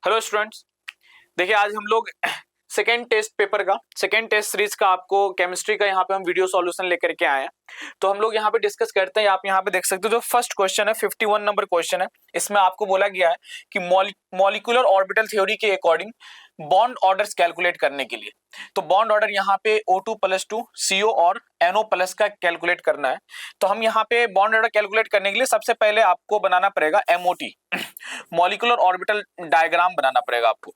Hello students, देखिए आज हम लोग सेकेंड टेस्ट पेपर का सेकेंड टेस्ट सीरीज का आपको केमिस्ट्री का यहाँ पे हम वीडियो सॉल्यूशन लेकर के आए हैं। तो हम लोग यहाँ पे डिस्कस करते हैं। आप यहाँ पे देख सकते हो जो फर्स्ट क्वेश्चन है 51 नंबर क्वेश्चन है। इसमें आपको बोला गया है कि मॉलिक्यूलर ऑर्बिटल थ्योरी के अकॉर्डिंग बॉन्ड ऑर्डर्स कैलकुलेट करने के लिए, तो बॉन्ड ऑर्डर यहाँ पे O2+2 CO और NO+ का कैलकुलेट करना है। तो हम यहाँ पे बॉन्ड ऑर्डर कैलकुलेट करने के लिए सबसे पहले आपको बनाना पड़ेगा MOT, मॉलिक्यूलर ऑर्बिटल डायग्राम बनाना पड़ेगा आपको।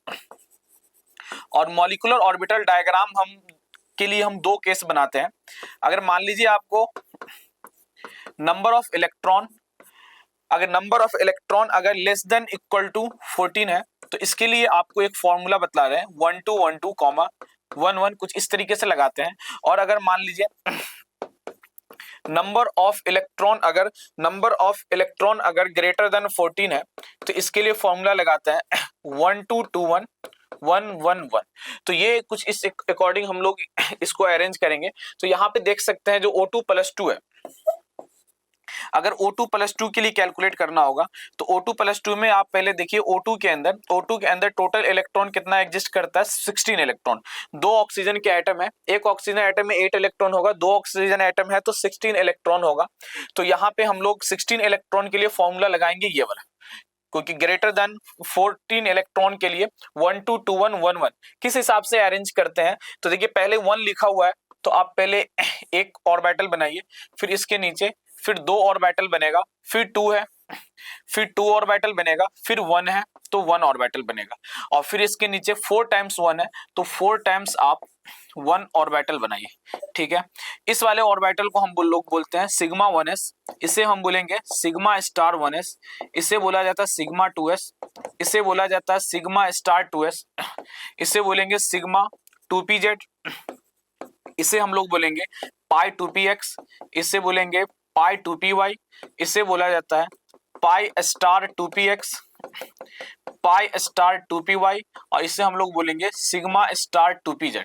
और मॉलिक्यूलर ऑर्बिटल डायग्राम हम के लिए हम दो केस बनाते हैं। अगर मान लीजिए आपको नंबर ऑफ इलेक्ट्रॉन अगर लेस देन इक्वल टू 14 है, तो इसके लिए आपको एक फॉर्मूला बतला रहे हैं 1212, 11 कुछ इस तरीके से लगाते हैं। और अगर मान लीजिए नंबर ऑफ इलेक्ट्रॉन अगर ग्रेटर देन 14 है, तो इसके लिए फॉर्मूला लगाते हैं 1221 111। तो ये कुछ इस अकॉर्डिंग हम लोग इसको अरेंज करेंगे। तो यहाँ पे देख सकते हैं जो O2+2 है, अगर O2+2 के लिए कैलकुलेट करना होगा तो O2+2 में आप पहले देखिए O2 के अंदर टोटल इलेक्ट्रॉन कितना एग्जिस्ट करता है, 16 इलेक्ट्रॉन। दो ऑक्सीजन के एटम है, एक ऑक्सीजन एटम में 8 इलेक्ट्रॉन होगा, दो ऑक्सीजन एटम है तो 16 इलेक्ट्रॉन होगा। तो यहाँ पे हम लोग 16 इलेक्ट्रॉन के लिए फॉर्मूला लगाएंगे ये वाला, क्योंकि ग्रेटर देन 14 इलेक्ट्रॉन के लिए 1221 किस हिसाब से अरेंज करते हैं। तो देखिए पहले 1 लिखा हुआ है, तो आप पहले एक ऑर्बिटल बनाइए, फिर इसके नीचे फिर 2 ऑर्बिटल बनेगा, फिर 2 है, फिर 2 ऑर्बिटल बनेगा, फिर 1 है तो 1 ऑर्बिटल बनेगा, और फिर इसके नीचे 4 टाइम्स 1 है तो 4 टाइम्स आप 1 ऑर्बिटल बनाइए। ठीक है, इस वाले ऑर्बिटल को हम लोग बोलते हैं सिग्मा 1s, इसे हम बोलेंगे सिग्मा स्टार 1s, इसे बोला जाता है सिग्मा 2s, इसे बोला जाता है सिग्मा स्टार 2s, इसे बोलेंगे सिग्मा 2pz, इसे हम लोग बोलेंगे पाई 2px, इसे बोलेंगे पाई 2py, इसे बोला जाता है pi star 2px, pi star 2py, और इसे हम लोग बोलेंगे सिग्मा स्टार 2pz।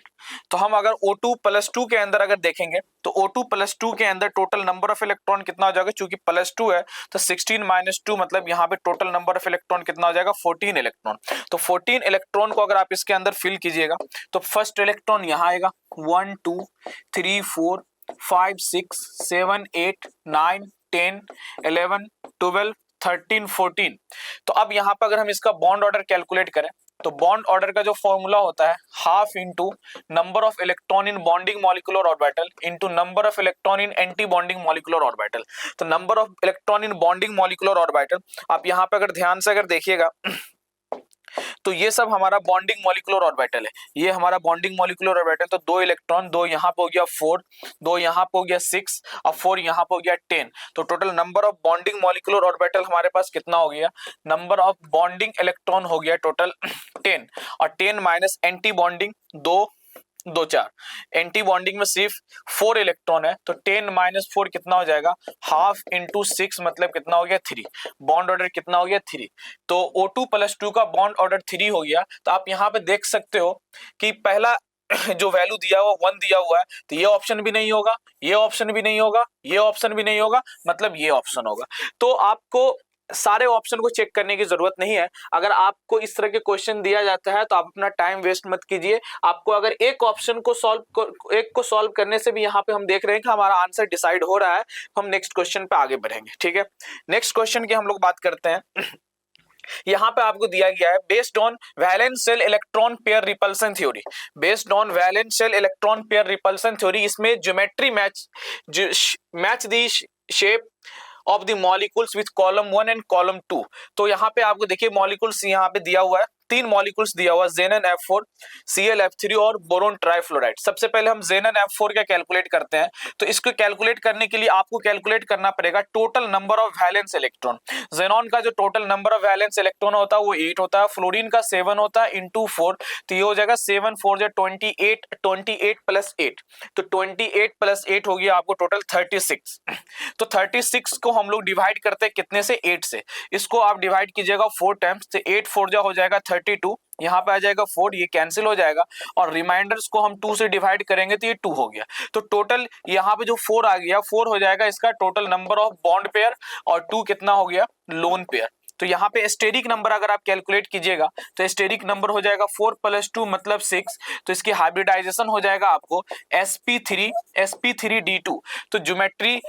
तो हम अगर O2+2 के अंदर अगर देखेंगे तो O2+2 के अंदर टोटल नंबर ऑफ इलेक्ट्रॉन कितना हो जाएगा, चूंकि +2 है तो 16 - 2 मतलब यहाँ पे टोटल नंबर ऑफ इलेक्ट्रॉन कितना हो जाएगा, 14 इलेक्ट्रॉन। तो 14 इलेक्ट्रॉन को अगर आप इसके अंदर फिल कीजिएगा तो फर्स्ट इलेक्ट्रॉन यहाँ आएगा 1 2 3 4 5 6 7 8 9 10 11 12 13 14। तो अब यहाँ पर अगर हम इसका बॉन्ड ऑर्डर कैलकुलेट करें तो बॉन्ड ऑर्डर का जो फॉर्मूला होता है half into number of electron in bonding molecular orbital into number of electron in anti bonding molecular orbital. तो number of electron in bonding molecular orbital, आप यहाँ पे अगर ध्यान से अगर देखिएगा तो ये सब हमारा बॉन्डिंग मॉलिक्यूलर ऑर्बिटल है, ये हमारा बॉन्डिंग मॉलिक्यूलर ऑर्बिटल। तो 2 इलेक्ट्रॉन, 2 यहाँ पे हो गया 4, 2 यहाँ पे हो गया 6 और 4 यहाँ पे हो गया 10। तो total number of bonding molecular orbital हमारे पास कितना हो गया, नंबर ऑफ बॉन्डिंग इलेक्ट्रॉन हो गया टोटल 10, और 10 minus anti bonding 2 2 4, anti bonding में सिर्फ 4 इलेक्ट्रॉन है तो 10 - 4 कितना हो जाएगा, हाफ इंटू 6 मतलब कितना हो गया 3। बॉन्ड ऑर्डर कितना हो गया 3। तो O2+2 का बॉन्ड ऑर्डर 3 हो गया। तो आप यहाँ पे देख सकते हो कि पहला जो वैल्यू दिया हुआ 1 दिया हुआ है, तो ये ऑप्शन भी नहीं होगा, ये ऑप्शन भी नहीं होगा, ये ऑप्शन भी नहीं होगा, मतलब ये ऑप्शन होगा। तो आपको सारे ऑप्शन को चेक करने की जरूरत नहीं है। अगर आपको इस तरह के क्वेश्चन दिया जाता है तो आप अपना टाइम वेस्ट मत कीजिए। आपको अगर एक ऑप्शन को सॉल्व करने से भी यहाँ पे हम देख रहे हैं कि हमारा आंसर डिसाइड हो रहा है, हम नेक्स्ट क्वेश्चन पे आगे बढ़ेंगे। ठीक है, नेक्स्ट क्वेश्चन की हम लोग बात करते हैं। यहाँ पे आपको दिया गया है based on valence shell electron pair repulsion theory, based on valence shell electron pair repulsion theory. इसमें geometry match the shape of the molecules with column 1 and column 2। तो यहाँ पे आपको देखिए मॉलिक्यूल्स यहाँ पे दिया हुआ है, 3 मॉलिक्यूल्स दिया हुआ है, Zn F4, Cl F3 और बोरोन ट्राइफ्लोराइड। सबसे पहले हम Zn F4 का कैलकुलेट करते हैं। तो इसको कैलकुलेट करने के लिए आपको कैलकुलेट करना पड़ेगा total number of valence electron. Xenon का जो total number of valence electron होता है वो 8 होता है, फ्लोरीन का 7 होता है इंटू 4, तो ये हो जाएगा 7 4 28, 28 प्लस 8, तो 28 प्लस 8 हो गया आपको टोटल 36। तो 36 को हम लोग डिवाइड करते हैं कितने से, 8 से। इसको आप डिवाइड कीजिएगा 4 टाइम्स, तो 8 4 हो जाएगा 32, यहाँ पे आ जाएगा 4, ये कैंसिल हो जाएगा, और रिमाइंडर्स को हम 2 से डिवाइड करेंगे तो ये 2 हो गया। तो टोटल यहाँ पे जो 4 आ गया, 4 हो जाएगा इसका total number of bond pair, और 2 कितना हो गया, लोन पेयर। तो यहाँ पे स्टेरिक नंबर अगर आप कैलकुलेट कीजिएगा तो स्टेरिक नंबर हो जाएगा 4 + 2 मतलब 6। तो इसकी हाइब्रिडाइजेशन हो जाएगा आपको sp3d2। तो ज्योमेट्री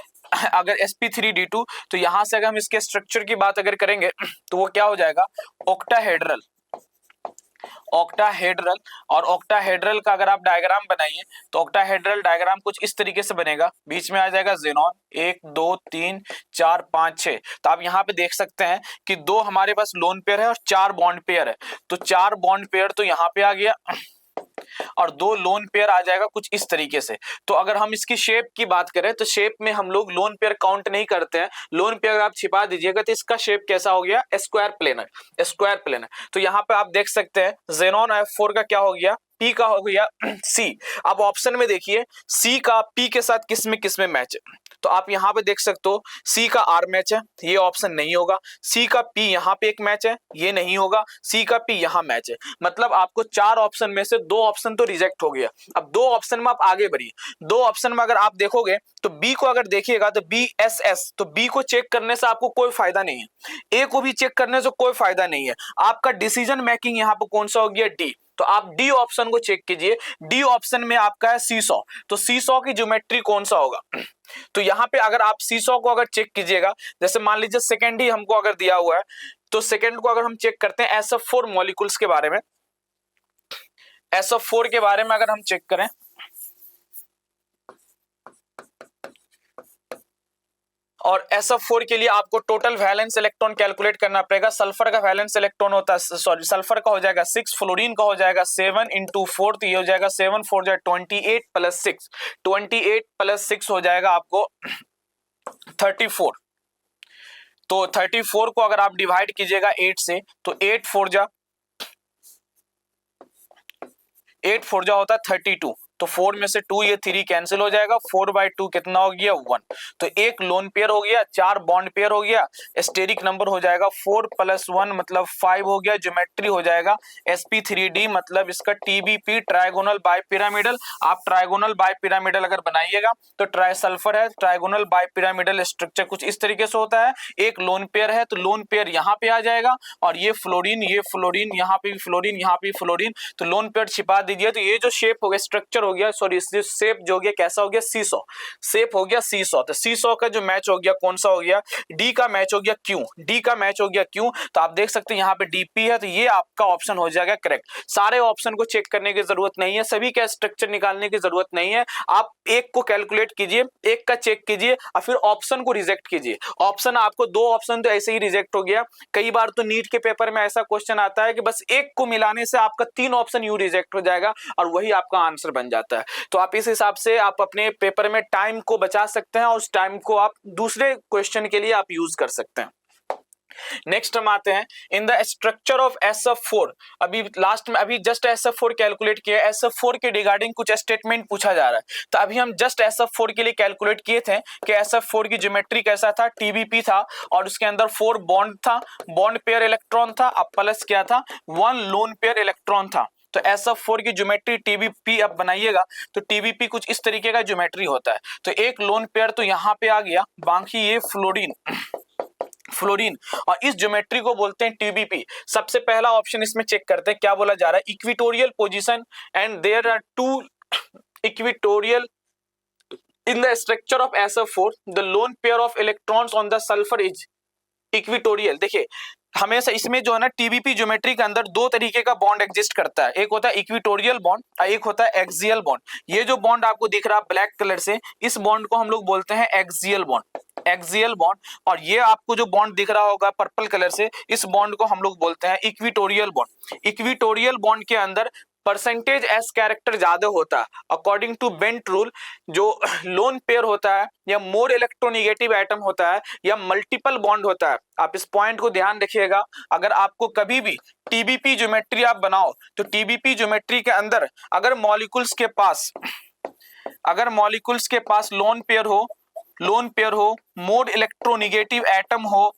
अगर sp3d2, तो यहां से अगर हम इसके स्ट्रक्चर की बात अगर करेंगे तो वो क्या हो जाएगा, ऑक्टाहेड्रल। ऑक्टाहेड्रल, और ऑक्टाहेड्रल का अगर आप डायग्राम बनाइए तो ऑक्टाहेड्रल डायग्राम कुछ इस तरीके से बनेगा, बीच में आ जाएगा जेनॉन 1 2 3 4 5 6। तो आप यहाँ पे देख सकते हैं कि 2 हमारे पास लोन पेयर है और 4 बॉन्ड पेयर है। तो 4 बॉन्ड पेयर तो यहाँ पे आ गया और 2 लोन पेयर आ जाएगा कुछ इस तरीके से। तो अगर हम इसकी शेप की बात करें तो शेप में हम लोग लोन पेयर काउंट नहीं करते हैं। लोन पेयर आप छिपा दीजिएगा तो इसका शेप कैसा हो गया, स्क्वायर प्लेनर, स्क्वायर प्लेनर। तो यहाँ पे आप देख सकते हैं जेनॉन F4 का क्या हो गया, P का हो गया C। अब ऑप्शन में देखिए C का P के साथ किस में मैच है, तो आप यहाँ पे देख सकते हो C का R मैच है, ये ऑप्शन नहीं होगा। C का P यहाँ पे एक मैच है, ये नहीं होगा। C का P यहाँ मैच है, मतलब आपको 4 ऑप्शन में से 2 ऑप्शन तो रिजेक्ट हो गया। अब 2 ऑप्शन में आप आगे बढ़िए। 2 ऑप्शन में अगर आप देखोगे तो B को अगर देखिएगा तो BSS, तो B को चेक करने से आपको कोई फायदा नहीं है, A को भी चेक करने से कोई फायदा नहीं है। आपका डिसीजन मेकिंग यहाँ पे कौन सा हो गया, D। तो आप डी ऑप्शन को चेक कीजिए, डी ऑप्शन में आपका है सीसॉ। तो सीसॉ की ज्योमेट्री कौन सा होगा, तो यहाँ पे अगर आप सीसॉ को अगर चेक कीजिएगा, जैसे मान लीजिए सेकेंड ही हमको अगर दिया हुआ है, तो सेकेंड को अगर हम चेक करते हैं SF4 मॉलिक्यूल्स के बारे में, SF4 के बारे में अगर हम चेक करें और SF4 के लिए आपको टोटल वैलेंस इलेक्ट्रॉन कैलकुलेट करना पड़ेगा। सल्फर का वैलेंस इलेक्ट्रॉन होता है, सॉरी सल्फर का हो जाएगा 6, फ्लोरीन का हो जाएगा 7 × 4, तो ये हो जाएगा 7 4 जाए 28 + 6, 28 + 6 हो जाएगा आपको 34। तो 34 को अगर आप डिवाइड कीजिएगा 8 से तो 8 4 जा होता है 32। तो 4 में से 2 ये 3 कैंसिल हो जाएगा, 4/2 कितना हो गया, 1। तो एक लोन पेयर हो गया, 4 बॉन्ड पेयर हो गया, स्टेरिक नंबर हो जाएगा 4 + 1 मतलब 5 हो गया। ज्योमेट्री हो जाएगा sp3d मतलब इसका TBP ट्रायगोनल बाइपिरामिडल। आप ट्रायगोनल बाइपिरामिडल अगर बनाइएगा तो ट्राई सल्फर है, ट्रायगोनल बाइपिरामिडल स्ट्रक्चर कुछ इस तरीके से होता है। एक लोन पेयर है तो लोन पेयर यहाँ पे आ जाएगा, और ये फ्लोरीन यहाँ पे भी फ्लोरीन, यहाँ पे फ्लोरीन, तो लोन पेयर छिपा दीजिए। तो ये जो शेप हो गया, स्ट्रक्चर हो गया, सॉरी शेप जो हो गया कैसा हो गया, सीसॉ शेप हो गया, सीसॉ। तो सीसॉ का जो मैच हो गया कौन सा हो गया, डी का मैच हो गया क्यू, डी का मैच हो गया क्यू। तो आप देख सकते हैं यहाँ पे DP है, तो ये आपका ऑप्शन हो जाएगा करेक्ट। सारे ऑप्शन को चेक करने की जरूरत नहीं है, सभी का स्ट्रक्चर निकालने की जरूरत नहीं है। आप एक को कैलकुलेट कीजिए, एक का चेक कीजिए और फिर ऑप्शन को रिजेक्ट कीजिए। ऑप्शन आपको 2 ऑप्शन तो ऐसे ही रिजेक्ट हो गया। कई बार तो नीट के पेपर में ऐसा क्वेश्चन आता है कि बस एक को मिलाने से आपका 3 ऑप्शन यूं रिजेक्ट हो जाएगा और वही आपका आंसर बन जाता है। तो आप इस हिसाब से आप अपने पेपर में टाइम को बचा सकते हैं और उस टाइम को आप दूसरे क्वेश्चन के लिए आप यूज कर सकते हैं। नेक्स्ट हम आते हैं in the structure of SF4। अभी लास्ट में अभी जस्ट SF4 कैलकुलेट किया, SF4 के रिगार्डिंग कुछ स्टेटमेंट पूछा जा रहा है। तो अभी हम जस्ट SF4 के लिए कैलकुलेट किए थे कि SF4 की ज्योमेट्री कैसा था, TBP था और उसके अंदर 4 बॉन्ड था, बॉन्ड पेयर इलेक्ट्रॉन था, अब प्लस क्या था, 1 लोन पेयर इलेक्ट्रॉन था। तो SF4 की ज्योमेट्री TBP अब बनाइएगा तो TBP कुछ इस तरीके का ज्योमेट्री होता है। तो एक लोन पेयर तो यहाँ पे आ गया, बाकी ये फ्लोरीन और इस ज्योमेट्री को बोलते हैं TBP। सबसे पहला ऑप्शन इसमें चेक करते हैं, क्या बोला जा रहा है, equatorial position and there are 2 equatorial in the structure of SF4 the lone pair of electrons on the sulfur is equatorial. देखिए हमेशा इसमें जो है ना TBP ज्योमेट्री के अंदर 2 तरीके का बॉन्ड एग्जिस्ट करता है, एक होता है इक्विटोरियल बॉन्ड और एक होता है एक्सियल बॉन्ड। ये जो बॉन्ड आपको दिख रहा है ब्लैक कलर से, इस बॉन्ड को हम लोग बोलते हैं एक्सियल बॉन्ड, एक्सियल बॉन्ड। और ये आपको जो बॉन्ड दिख रहा होगा पर्पल कलर से, इस बॉन्ड को हम लोग बोलते हैं इक्विटोरियल बॉन्ड। इक्विटोरियल बॉन्ड के अंदर परसेंटेज एस कैरेक्टर ज्यादा होता है अकॉर्डिंग टू बेंट रूल। जो लोन पेयर होता है या मोर इलेक्ट्रोनिगेटिव एटम होता है या मल्टीपल बॉन्ड होता है, आप इस पॉइंट को ध्यान रखिएगा। अगर आपको कभी भी TBP ज्योमेट्री आप बनाओ तो TBP ज्योमेट्री के अंदर अगर मॉलिक्यूल्स के पास लोन पेयर हो, मोर इलेक्ट्रोनिगेटिव एटम हो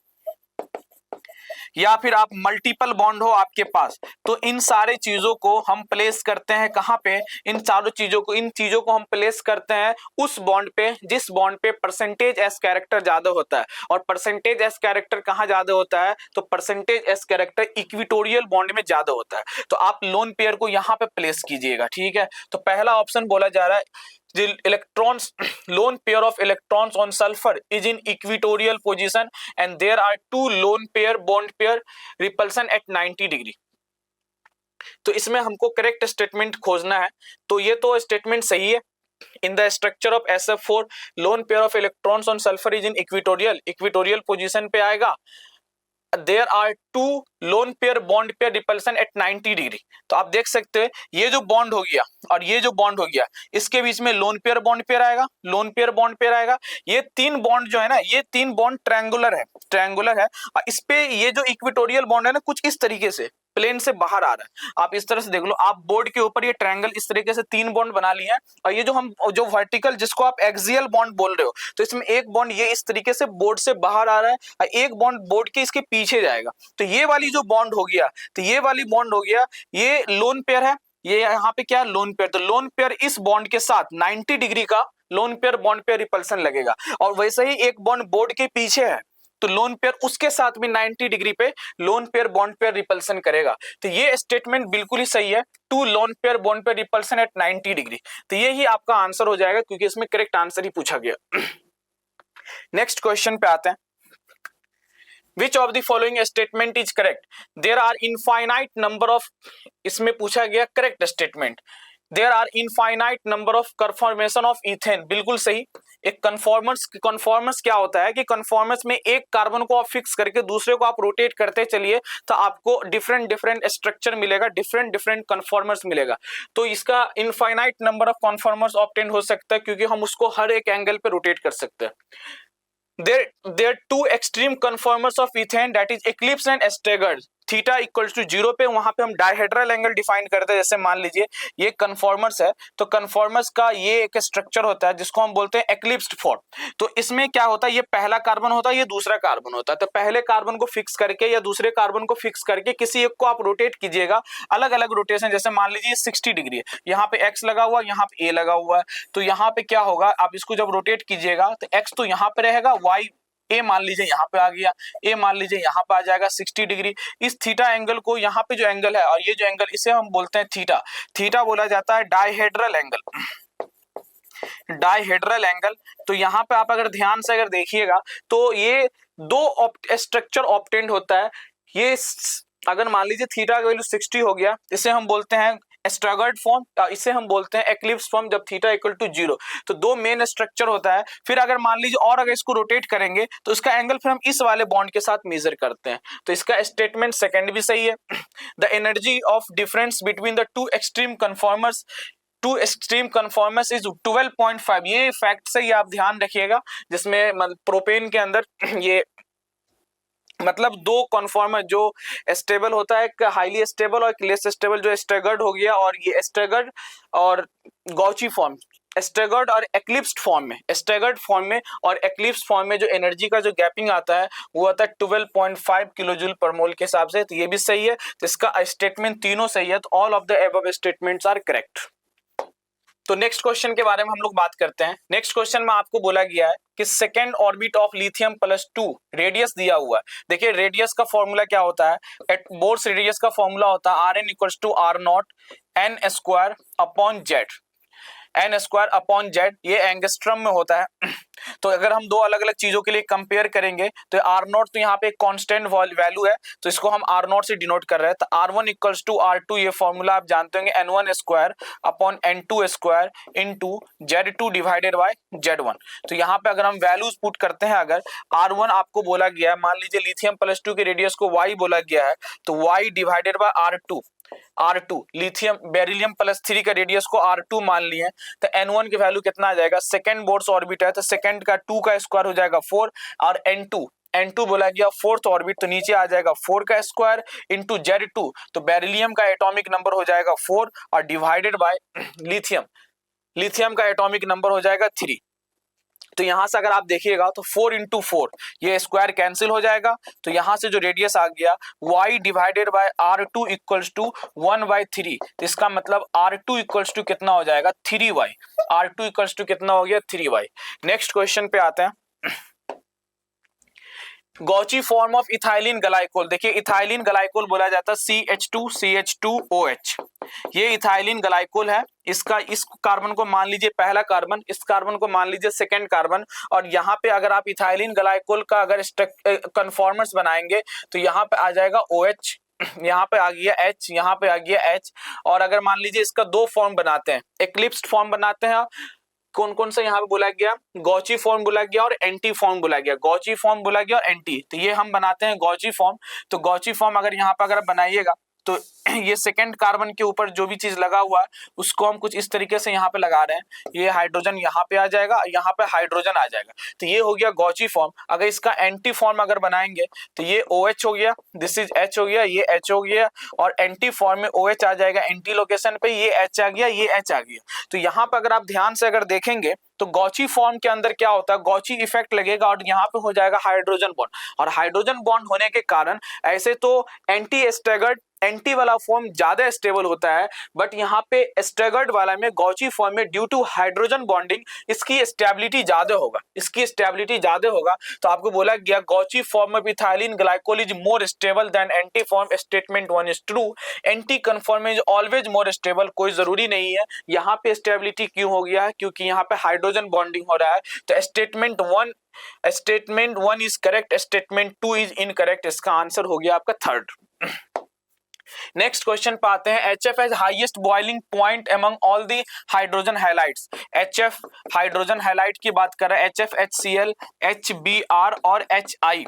या फिर आप मल्टीपल बॉन्ड हो आपके पास, तो इन सारे चीजों को हम प्लेस करते हैं कहां पे, इन चीजों को हम प्लेस करते हैं उस बॉन्ड पे जिस बॉन्ड पे परसेंटेज एस कैरेक्टर ज्यादा होता है। और परसेंटेज एस कैरेक्टर कहां ज्यादा होता है, तो percentage S character equatorial bond में ज्यादा होता है। तो आप लोन पेयर को यहां पे प्लेस कीजिएगा, ठीक है। तो पहला ऑप्शन बोला जा रहा है, the electrons lone pair of electrons on sulfur is in equatorial position and there are two lone pair bond pair repulsion at 90 degree। तो इसमें हमको करेक्ट स्टेटमेंट खोजना है। तो ये तो स्टेटमेंट सही है। in the structure of SF4 lone pair of electrons on sulfur is in equatorial position पे आएगा। There are two lone pair bond pair repulsion at 90 degree. तो आप देख सकते हैं ये जो बॉन्ड हो गया और ये जो बॉन्ड हो गया, इसके बीच में लोन पेयर बॉन्ड पेयर आएगा, लोन पेयर बॉन्ड पेयर आएगा। ये तीन बॉन्ड जो है ना, ये तीन बॉन्ड ट्रायंगुलर है और इस पे ये जो इक्वेटोरियल बॉन्ड है ना, कुछ इस तरीके से प्लेन से बाहर आ रहा है। आप इस तरह से देख लो, आप बोर्ड के ऊपर ये ट्रायंगल इस तरीके से तीन बॉन्ड बना लिए हैं और ये जो वर्टिकल जिसको आप एक्सियल बॉन्ड बोल रहे हो, तो इसमें एक बॉन्ड ये इस तरीके से बोर्ड से बाहर आ रहा है और एक बॉन्ड बोर्ड के इसके पीछे जाएगा। तो ये वाली जो बॉन्ड हो गया, तो ये वाली बॉन्ड हो गया, ये लोन पेयर है। ये यहाँ पे क्या लोन पेयर, तो लोन पेयर इस बॉन्ड के साथ 90 डिग्री का loan pair bond pair repulsion लगेगा। और वैसे ही एक बॉन्ड बोर्ड के पीछे है, तो लोन पेयर उसके साथ भी 90 डिग्री पे lone pair bond pair repulsion करेगा। तो ये स्टेटमेंट बिल्कुल ही सही है, two lone pair bond pair repulsion at 90 degree. तो ये ही आपका आंसर हो जाएगा क्योंकि इसमें करेक्ट आंसर ही पूछा गया। नेक्स्ट क्वेश्चन पे आते हैं। Which of the following statement is correct? There are infinite number of, इसमें पूछा गया correct statement, there are infinite number of conformation of ethane, बिल्कुल सही। एक कन्फॉर्मर्स क्या होता है कि कन्फॉर्मर्स में एक कार्बन को आप फिक्स करके दूसरे को आप रोटेट करते चलिए तो आपको डिफरेंट स्ट्रक्चर मिलेगा, डिफरेंट कन्फॉर्मर्स मिलेगा। तो इसका infinite number of conformers obtain हो सकता है क्योंकि हम उसको हर एक एंगल पे रोटेट कर सकते हैं। There are two extreme conformers of ethane, that is eclipse and staggered। Theta equals to 0 पे वहां पे हम डायहेड्रल एंगल डिफाइन करते हैं। जैसे मान लीजिए ये कन्फॉर्मर्स है, तो कन्फॉर्मर्स का ये एक स्ट्रक्चर होता है जिसको हम बोलते हैं एक्लिप्स्ड फॉर्म। तो इसमें क्या होता है, ये पहला कार्बन होता है, ये दूसरा कार्बन होता है। तो पहले कार्बन को फिक्स करके या दूसरे कार्बन को फिक्स करके किसी एक को आप रोटेट कीजिएगा, अलग अलग रोटेशन। जैसे मान लीजिए 60 डिग्री है, यहाँ पे एक्स लगा हुआ, यहाँ पे ए लगा हुआ है। तो यहाँ पे क्या होगा, आप इसको जब रोटेट कीजिएगा तो एक्स तो यहाँ पे रहेगा, वाई ए मान लीजिए यहाँ पे आ गया, ए मान लीजिए यहाँ पे आ जाएगा 60 डिग्री। इस थीटा एंगल को, यहाँ पे जो एंगल है और ये जो एंगल, इसे हम बोलते हैं थीटा। थीटा बोला जाता है डायहेड्रल एंगल। तो यहाँ पे आप अगर ध्यान से अगर देखिएगा तो ये दो स्ट्रक्चर ऑब्टेन्ड होता है। ये अगर मान लीजिए थीटा का वैल्यू 60 हो गया, इसे हम बोलते हैं स्ट्रगर्ड फॉर्म, इसे हम बोलते हैं एक्लिप्स फॉर्म जब थीटा इक्वल टू 0। तो दो मेन स्ट्रक्चर होता है। फिर अगर मान लीजिए और अगर इसको रोटेट करेंगे तो इसका एंगल फिर हम इस वाले बॉन्ड के साथ मेजर करते हैं। तो इसका स्टेटमेंट सेकंड भी सही है। The energy of difference between the two extreme conformers is 12.5। ये फैक्ट से ही आप ध्यान रखिएगा, जिसमें प्रोपेन के अंदर ये मतलब दो कन्फॉर्मर जो स्टेबल होता है, एक हाईली स्टेबल और एक लेस स्टेबल, जो स्टैगर्ड हो गया और ये स्टैगर्ड और गॉची फॉर्म, स्टैगर्ड और एक्लिप्स्ड फॉर्म में और एक्लिप्स फॉर्म में जो एनर्जी का जो गैपिंग आता है वो आता है 12.5 किलोजूल पर मोल के हिसाब से। तो ये भी सही है। तो इसका स्टेटमेंट तीनों सही है। तो all of the above statements are correct. तो नेक्स्ट क्वेश्चन के बारे में हम लोग बात करते हैं। नेक्स्ट क्वेश्चन में आपको बोला गया है कि second orbit of lithium +2 radius दिया हुआ है। देखिए रेडियस का फॉर्मूला क्या होता है, एट बोर्स रेडियस का फॉर्मूला होता है Rn = R0 n² ये एंगस्ट्रम में होता है। तो अगर हम दो अलग अलग चीजों के लिए कंपेयर करेंगे तो R0 तो यहाँ पे कांस्टेंट वैल्यू है, तो इसको हम R0 से डिनोट कर रहे हैं। तो R1 = R2, ये फॉर्मूला आप जानते होंगे, n1² n2² into Z2 divided by Z1। तो यहाँ पे अगर हम वैल्यूज पुट करते हैं, अगर R1 आपको बोला गया है, मान लीजिए लिथियम +2 के रेडियस को Y बोला गया है, तो Y divided by R2 lithium beryllium +3 का रेडियस को R2 मान लिए। तो N1 की वैल्यू कितना आ जाएगा, सेकंड बोर्स ऑर्बिट है तो सेकंड का 2 का स्क्वायर हो जाएगा 4, और N2 बोला गया फोर्थ ऑर्बिट, तो नीचे आ जाएगा 4 का स्क्वायर इंटू Z2। तो बेरिलियम का एटॉमिक नंबर हो जाएगा 4 और डिवाइडेड बाय लिथियम का एटॉमिक नंबर हो जाएगा 3। तो यहां से अगर आप देखिएगा तो 4 इंटू 4 ये स्क्वायर कैंसिल हो जाएगा, तो यहां से जो रेडियस आ गया y divided by r2 equals to 1/3। तो इसका मतलब r2 इक्वल्स टू कितना हो जाएगा 3y। r2 इक्वल्स टू कितना हो गया 3y। नेक्स्ट क्वेश्चन पे आते हैं। गॉची फॉर्म ऑफ इथाइलिन ग्लाइकोल। देखिए इथाइलिन ग्लाइकोल बोला जाता है CH2CH2OH। ये इथाइलिन ग्लाइकोल है। इसका इस कार्बन को मान लीजिए पहला कार्बन, इस कार्बन को मान लीजिए सेकंड कार्बन, और यहाँ पे अगर आप इथाइलिन ग्लाइकोल का अगर कन्फॉर्मर्स बनाएंगे तो यहाँ पे आ जाएगा OH, यहाँ पे आ गया H, यहाँ पे आ गया H। और अगर मान लीजिए इसका दो फॉर्म बनाते हैं, एक्लिप्स्ड फॉर्म बनाते हैं, कौन कौन सा यहाँ पे बोला गया, गॉची फॉर्म बोला गया और एंटी फॉर्म बोला गया। गॉची फॉर्म बोला गया और एंटी, तो ये हम बनाते हैं गॉची फॉर्म। तो गॉची फॉर्म अगर यहाँ पे अगर बनाइएगा तो ये सेकंड कार्बन के ऊपर जो भी चीज लगा हुआ है उसको हम कुछ इस तरीके से यहाँ पे लगा रहे हैं। ये हाइड्रोजन यहाँ पे आ जाएगा, यहाँ पे हाइड्रोजन आ जाएगा, तो ये हो गया गॉची फॉर्म। अगर इसका एंटी फॉर्म अगर बनाएंगे तो ये OH हो गया, दिस इज H हो गया, ये H हो गया, और एंटी फॉर्म में OH आ जाएगा एंटी लोकेशन पे, ये H आ गया, ये H आ गया। तो यहाँ पे अगर आप ध्यान से अगर देखेंगे तो गॉची फॉर्म के अंदर क्या होता है, गॉची इफेक्ट लगेगा और यहाँ पे हो जाएगा हाइड्रोजन बॉन्ड, और हाइड्रोजन बॉन्ड होने के कारण ऐसे तो एंटी स्टैगर्ड एंटी वाला फॉर्म ज्यादा स्टेबल होता है, बट यहाँ पे स्टैगर्ड वाला में गॉची फॉर्म में ड्यू टू हाइड्रोजन बॉन्डिंग इसकी स्टेबिलिटी ज्यादा होगा, इसकी स्टेबिलिटी ज्यादा होगा। तो आपको बोला गया गॉची फॉर्म में ethylene glycol is more stable then anti form, statement 1 is true. Anti conform is always more stable, कोई जरूरी नहीं है। यहाँ पे स्टेबिलिटी क्यों हो गया है, क्योंकि यहाँ पे हाइड्रोजन बॉन्डिंग हो रहा है। तो statement 1 is correct, statement 2 is incorrect. इसका आंसर हो गया आपका थर्ड। नेक्स्ट क्वेश्चन पे आते हैं। HF has highest boiling point among all the hydrogen halides. HF hydrogen halide की बात कर रहे हैं, HF, HCl, HBr और HI।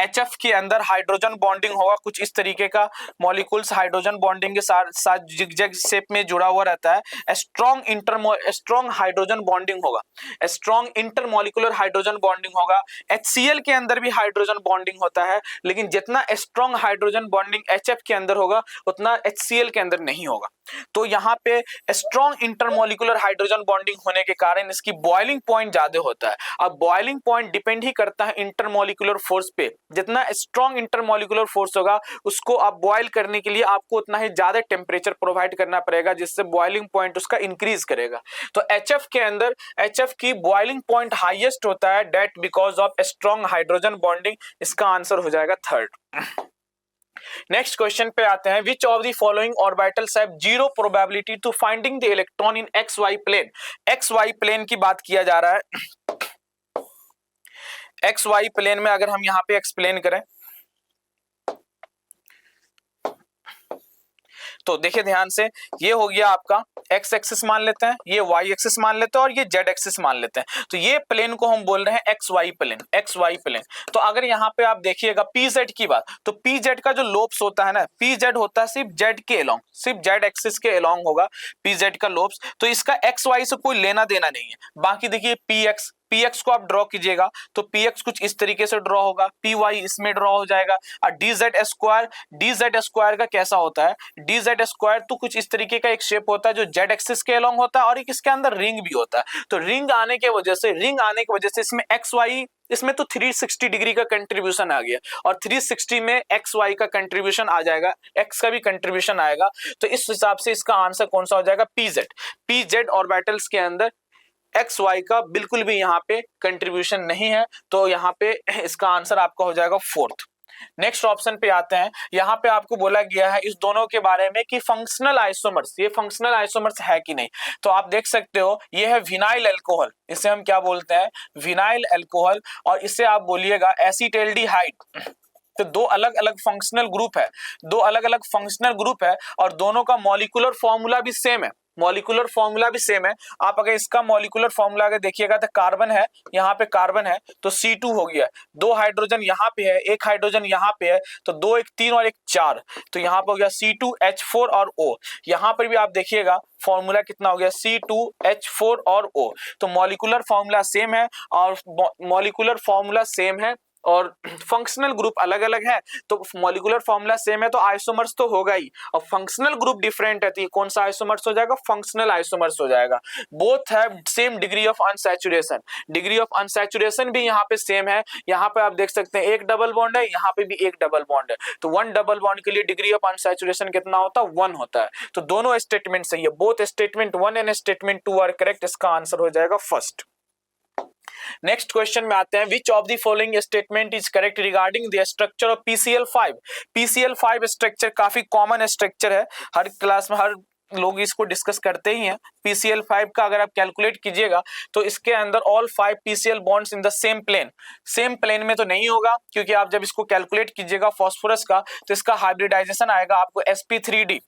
HF के अंदर हाइड्रोजन बॉन्डिंग होगा कुछ इस तरीके का, मॉलिक्यूल्स हाइड्रोजन बॉन्डिंग के साथ जिगजैग शेप में जुड़ा हुआ रहता है। स्ट्रॉन्ग हाइड्रोजन बॉन्डिंग होगा, स्ट्रॉन्ग इंटरमॉलिक्यूलर हाइड्रोजन बॉन्डिंग होगा। HCl के अंदर भी हाइड्रोजन बॉन्डिंग होता है, लेकिन जितना स्ट्रॉन्ग हाइड्रोजन बॉन्डिंग HF के अंदर होगा उतना HCl के अंदर नहीं होगा। तो यहाँ पे स्ट्रॉन्ग इंटरमॉलिक्यूलर हाइड्रोजन बॉन्डिंग होने के कारण इसकी बॉइलिंग पॉइंट ज्यादा होता है। अब बॉइलिंग पॉइंट डिपेंड ही करता है इंटरमॉलिक्यूलर फोर्स पे। जितना स्ट्रॉन्ग इंटरमॉलिक्यूलर फोर्स होगा उसको आप बॉइल करने के लिए आपको उतना ही ज्यादा टेम्परेचर प्रोवाइड करना पड़ेगा, जिससे बॉइलिंग पॉइंट उसका इंक्रीज करेगा। तो HF के अंदर HF की बॉइलिंग पॉइंट हाईएस्ट होता है, that because of strong hydrogen bonding. इसका आंसर हो जाएगा थर्ड। नेक्स्ट क्वेश्चन पे आते हैं। Which of the following orbitals have zero probability to finding the electron in XY plane. XY plane की बात किया जा रहा है। XY प्लेन में अगर हम यहाँ पे एक्सप्लेन करें तो देखिए ध्यान से, ये हो गया आपका x एक्सिस मान लेते हैं, ये y एक्सिस मान लेते हैं और ये z एक्सिस मान लेते हैं। तो ये प्लेन को हम बोल रहे हैं XY प्लेन, XY प्लेन। तो अगर यहाँ पे आप देखिएगा PZ की बात, तो PZ का जो लोब्स होता है ना, PZ होता है सिर्फ Z के अलोंग, सिर्फ Z एक्सिस के अलोंग होगा PZ का लोब्स। तो इसका XY से कोई लेना देना नहीं है। बाकी देखिए PX को आप ड्रॉ कीजिएगा तो PX कुछ इस तरीके से ड्रॉ होगा, PY इसमें ड्रॉ हो जाएगा। और DZ स्क्वायर का कैसा होता है, DZ स्क्वायर तो कुछ इस तरीके का एक शेप होता है जो Z एक्सिस के अलोंग होता है, और एक इसके अंदर रिंग भी होता है। तो रिंग आने की वजह से इसमें XY, इसमें तो 360 डिग्री का कंट्रीब्यूशन आ गया, और 360 में XY का कंट्रीब्यूशन आ जाएगा, X का भी कंट्रीब्यूशन आएगा। तो इस हिसाब से इसका आंसर कौन सा हो जाएगा, PZ ऑर्बिटल्स के अंदर XY का बिल्कुल भी यहाँ पे कंट्रीब्यूशन नहीं है। तो यहाँ पे इसका आंसर आपका हो जाएगा फोर्थ। नेक्स्ट ऑप्शन पे आते हैं। यहाँ पे आपको बोला गया है इस दोनों के बारे में कि फंक्शनल आइसोमर्स, ये फंक्शनल आइसोमर्स है कि नहीं। तो आप देख सकते हो ये है विनाइल अल्कोहल, इसे हम क्या बोलते हैं, विनाइल अल्कोहल। और इसे आप बोलिएगा एसीटल्डिहाइड। तो दो अलग अलग फंक्शनल ग्रुप है, दो अलग अलग फंक्शनल ग्रुप है, और दोनों का मॉलिक्यूलर फॉर्मूला भी सेम है, मॉलिक्यूलर फॉर्मूला भी सेम है। आप अगर इसका मॉलिक्यूलर फॉर्मूला अगर देखिएगा तो कार्बन है, यहाँ पे कार्बन है तो C2 हो गया, दो हाइड्रोजन यहाँ पे है, एक हाइड्रोजन यहाँ पे है, तो 2 1 3 और 1 4, तो यहाँ पे हो गया C2H4 और O। यहाँ पर भी आप देखिएगा फॉर्मूला कितना हो गया, C2H4 और O। तो मॉलिक्यूलर फॉर्मूला सेम है, और मॉलिक्यूलर फॉर्मूला सेम है और फंक्शनल ग्रुप अलग अलग है तो मॉलिक्यूलर फॉर्मूला सेम है तो आइसोमर्स तो होगा ही, और फंक्शनल ग्रुप डिफरेंट है तो कौन सा आइसोमर्स हो जाएगा, फंक्शनल आइसोमर्स हो जाएगा। Both have same degree of unsaturation, degree of unsaturation भी यहाँ पे सेम है। यहाँ पे आप देख सकते हैं एक डबल बॉन्ड है, यहाँ पे भी एक डबल बॉन्ड है, तो वन डबल बॉन्ड के लिए डिग्री ऑफ अनसैचुरेशन कितना होता है, 1 होता है। तो दोनों स्टेटमेंट सही है, both statement 1 and statement 2 are correct, इसका आंसर हो जाएगा फर्स्ट। नेक्स्ट क्वेश्चन में आते हैं, which of the following statement is correct regarding the structure of PCl5। PCl5 structure काफी कॉमन स्ट्रक्चर है, हर क्लास में हर लोग इसको डिस्कस करते ही हैं। PCl5 का अगर आप कैलकुलेट कीजिएगा तो इसके अंदर all 5 PCl bonds in the same plane, same plane में तो नहीं होगा क्योंकि आप जब इसको कैलकुलेट कीजिएगा फास्फोरस का तो इसका हाइब्रिडाइजेशन आएगा आपको sp3d।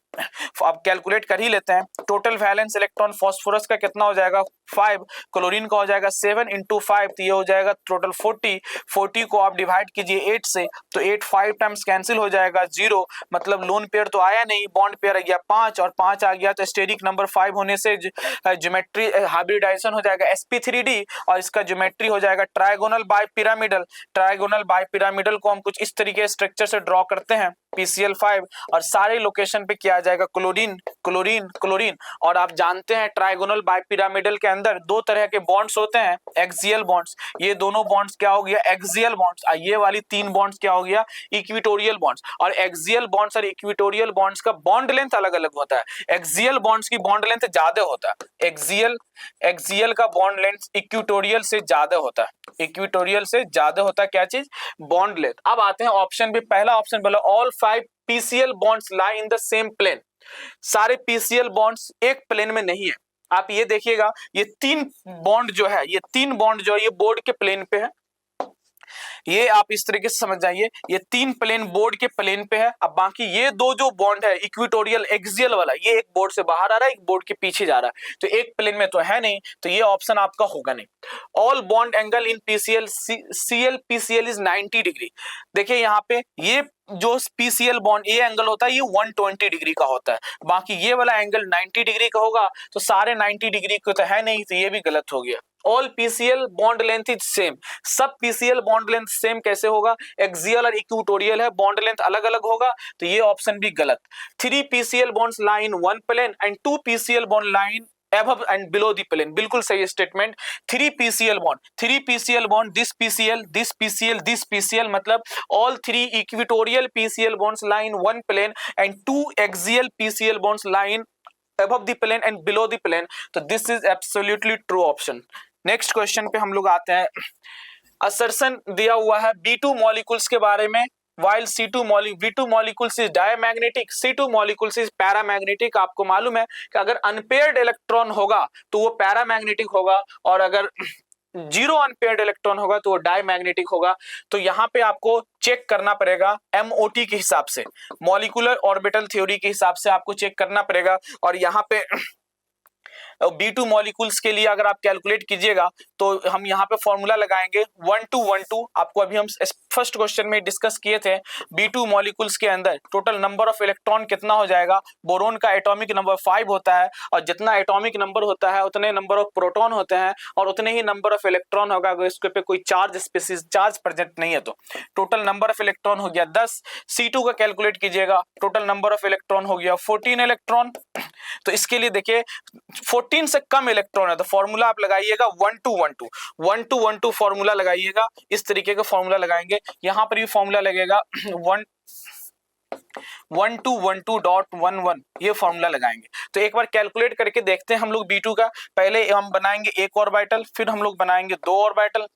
आप कैलकुलेट कर ही लेते हैं, टोटल वैलेंस इलेक्ट्रॉन फास्फोरस का कितना हो जाएगा 5, क्लोरीन का हो जाएगा 7 × 5 तो ये हो जाएगा टोटल 40। 40 को आप डिवाइड कीजिए 8 से तो 8 5 टाइम्स कैंसिल हो जाएगा 0, मतलब लोन पेयर तो आया नहीं, बॉन्ड पेयर आ गया 5 और 5 आ गया तो स्टेरिक नंबर 5 होने से ज्योमेट्री हाइब्रिडाइजेशन हो जाएगा sp3d और इसका ज्योमेट्री हो जाएगा trigonal bipyramidal. Trigonal bipyramidal को हम कुछ इस तरीके स्ट्रक्चर से ड्रॉ करते हैं PCl5 और सारे लोकेशन पे किया जाएगा क्लोरीन क्लोरीन क्लोरीन। और आप जानते हैं ट्रायगोनल बाय पिरामिडल के अंदर दो तरह के बॉन्ड्स होते हैं, एक्सियल बॉन्ड्स, ये दोनों बॉन्ड्स क्या हो गया एक्सियल बॉन्ड्स, ये वाली 3 बॉन्ड्स क्या हो गया इक्विटोरियल बॉन्ड्स। और एक्सियल बॉन्ड्स और इक्विटोरियल बॉन्ड्स का बॉन्ड लेंथ अलग अलग होता है, एक्सियल बॉन्ड्स की बॉन्ड लेंथ ज्यादा होता है, एक्सियल का बॉन्ड लेंथ इक्विटोरियल से ज्यादा होता है, इक्विटोरियल से ज्यादा होता है क्या चीज, बॉन्ड लेंथ। अब आते हैं ऑप्शन भी, पहला ऑप्शन बोला all 5 PCl bonds lie in the same plane। सारे PCl bonds एक प्लेन में नहीं है। आप ये देखिएगा ये 3 बॉन्ड जो है, ये 3 बॉन्ड जो है ये बोर्ड के प्लेन पे है, ये आप इस तरीके से समझ जाइए, ये 3 प्लेन बोर्ड के प्लेन पे है। अब बाकी ये दो जो बॉन्ड है इक्विटोरियल एक्सियल वाला, ये एक बोर्ड से बाहर आ रहा है, एक बोर्ड के पीछे जा रहा है, तो एक प्लेन में तो है नहीं, तो ये ऑप्शन आपका होगा नहीं। All bond angle in PCl is 90 degree. देखिए यहाँ पे ये जो PCl बॉन्ड ये एंगल होता है ये 120 डिग्री का होता है, बाकी ये वाला एंगल 90 डिग्री का होगा, तो सारे 90 डिग्री का तो है नहीं, तो ये भी गलत हो गया। All PCl bond length is same, सब PCl बॉन्ड लेंथ सेम कैसे होगा, एक्सियल और इक्विटोरियल है, बॉन्ड लेंथ अलग अलग होगा, तो ये ऑप्शन भी गलत। 3 PCl bonds lie in 1 plane and 2 PCl bond lie in above and below the plane, बिल्कुल सही statement. 3 PCl bond, this PCl, this PCl, this PCl, मतलब all 3 equatorial PCl bonds lie in 1 plane and 2 axial PCl bonds lie in above the plane and below the plane, तो this is absolutely true option। Next question पे हम लोग आते हैं, assertion दिया हुआ है B2 मॉलिक्यूल्स के बारे में, while V2 molecules is diamagnetic, C2 molecules is paramagnetic। आपको मालूम है कि अगर अनपेयर्ड इलेक्ट्रॉन होगा तो वो पैरामैग्नेटिक होगा और अगर 0 अनपेयर्ड इलेक्ट्रॉन होगा तो वो डायमैग्नेटिक होगा। तो यहाँ पे आपको चेक करना पड़ेगा MOT के हिसाब से, मॉलिक्यूलर ऑर्बिटल थ्योरी के हिसाब से आपको चेक करना पड़ेगा। और यहाँ पे B2 मॉलिक्यूल्स के लिए अगर आप कैलकुलेट कीजिएगा तो हम यहाँ पे फॉर्मूला लगाएंगे 1212। आपको अभी हम फर्स्ट क्वेश्चन में डिस्कस किए थे, B2 मॉलिक्यूल्स के अंदर टोटल नंबर ऑफ इलेक्ट्रॉन कितना हो जाएगा, बोरोन का एटॉमिक नंबर 5 होता है और जितना एटॉमिक नंबर होता है उतने नंबर ऑफ प्रोटॉन होते हैं और उतने ही नंबर ऑफ इलेक्ट्रॉन होगा अगर इसके पे कोई चार्ज प्रेजेंट नहीं है। तो टोटल नंबर ऑफ इलेक्ट्रॉन हो गया 10। C2 का कैलकुलेट कीजिएगा, टोटल नंबर ऑफ इलेक्ट्रॉन हो गया 14 इलेक्ट्रॉन। तो इसके लिए देखिए 14 से कम इलेक्ट्रॉन है तो फॉर्मूला आप लगाइएगा 1212 फॉर्मूला लगाइएगा, इस तरीके का फॉर्मूला लगाएंगे। यहां पर भी फॉर्मूला लगेगा 1212.11 ये फॉर्मूला लगाएंगे। तो एक बार कैलकुलेट करके देखते हैं हम लोग B2 का। पहले हम बनाएंगे एक ऑर्बिटल, फिर हम लोग बनाएंगे 2 ऑर्बिटल,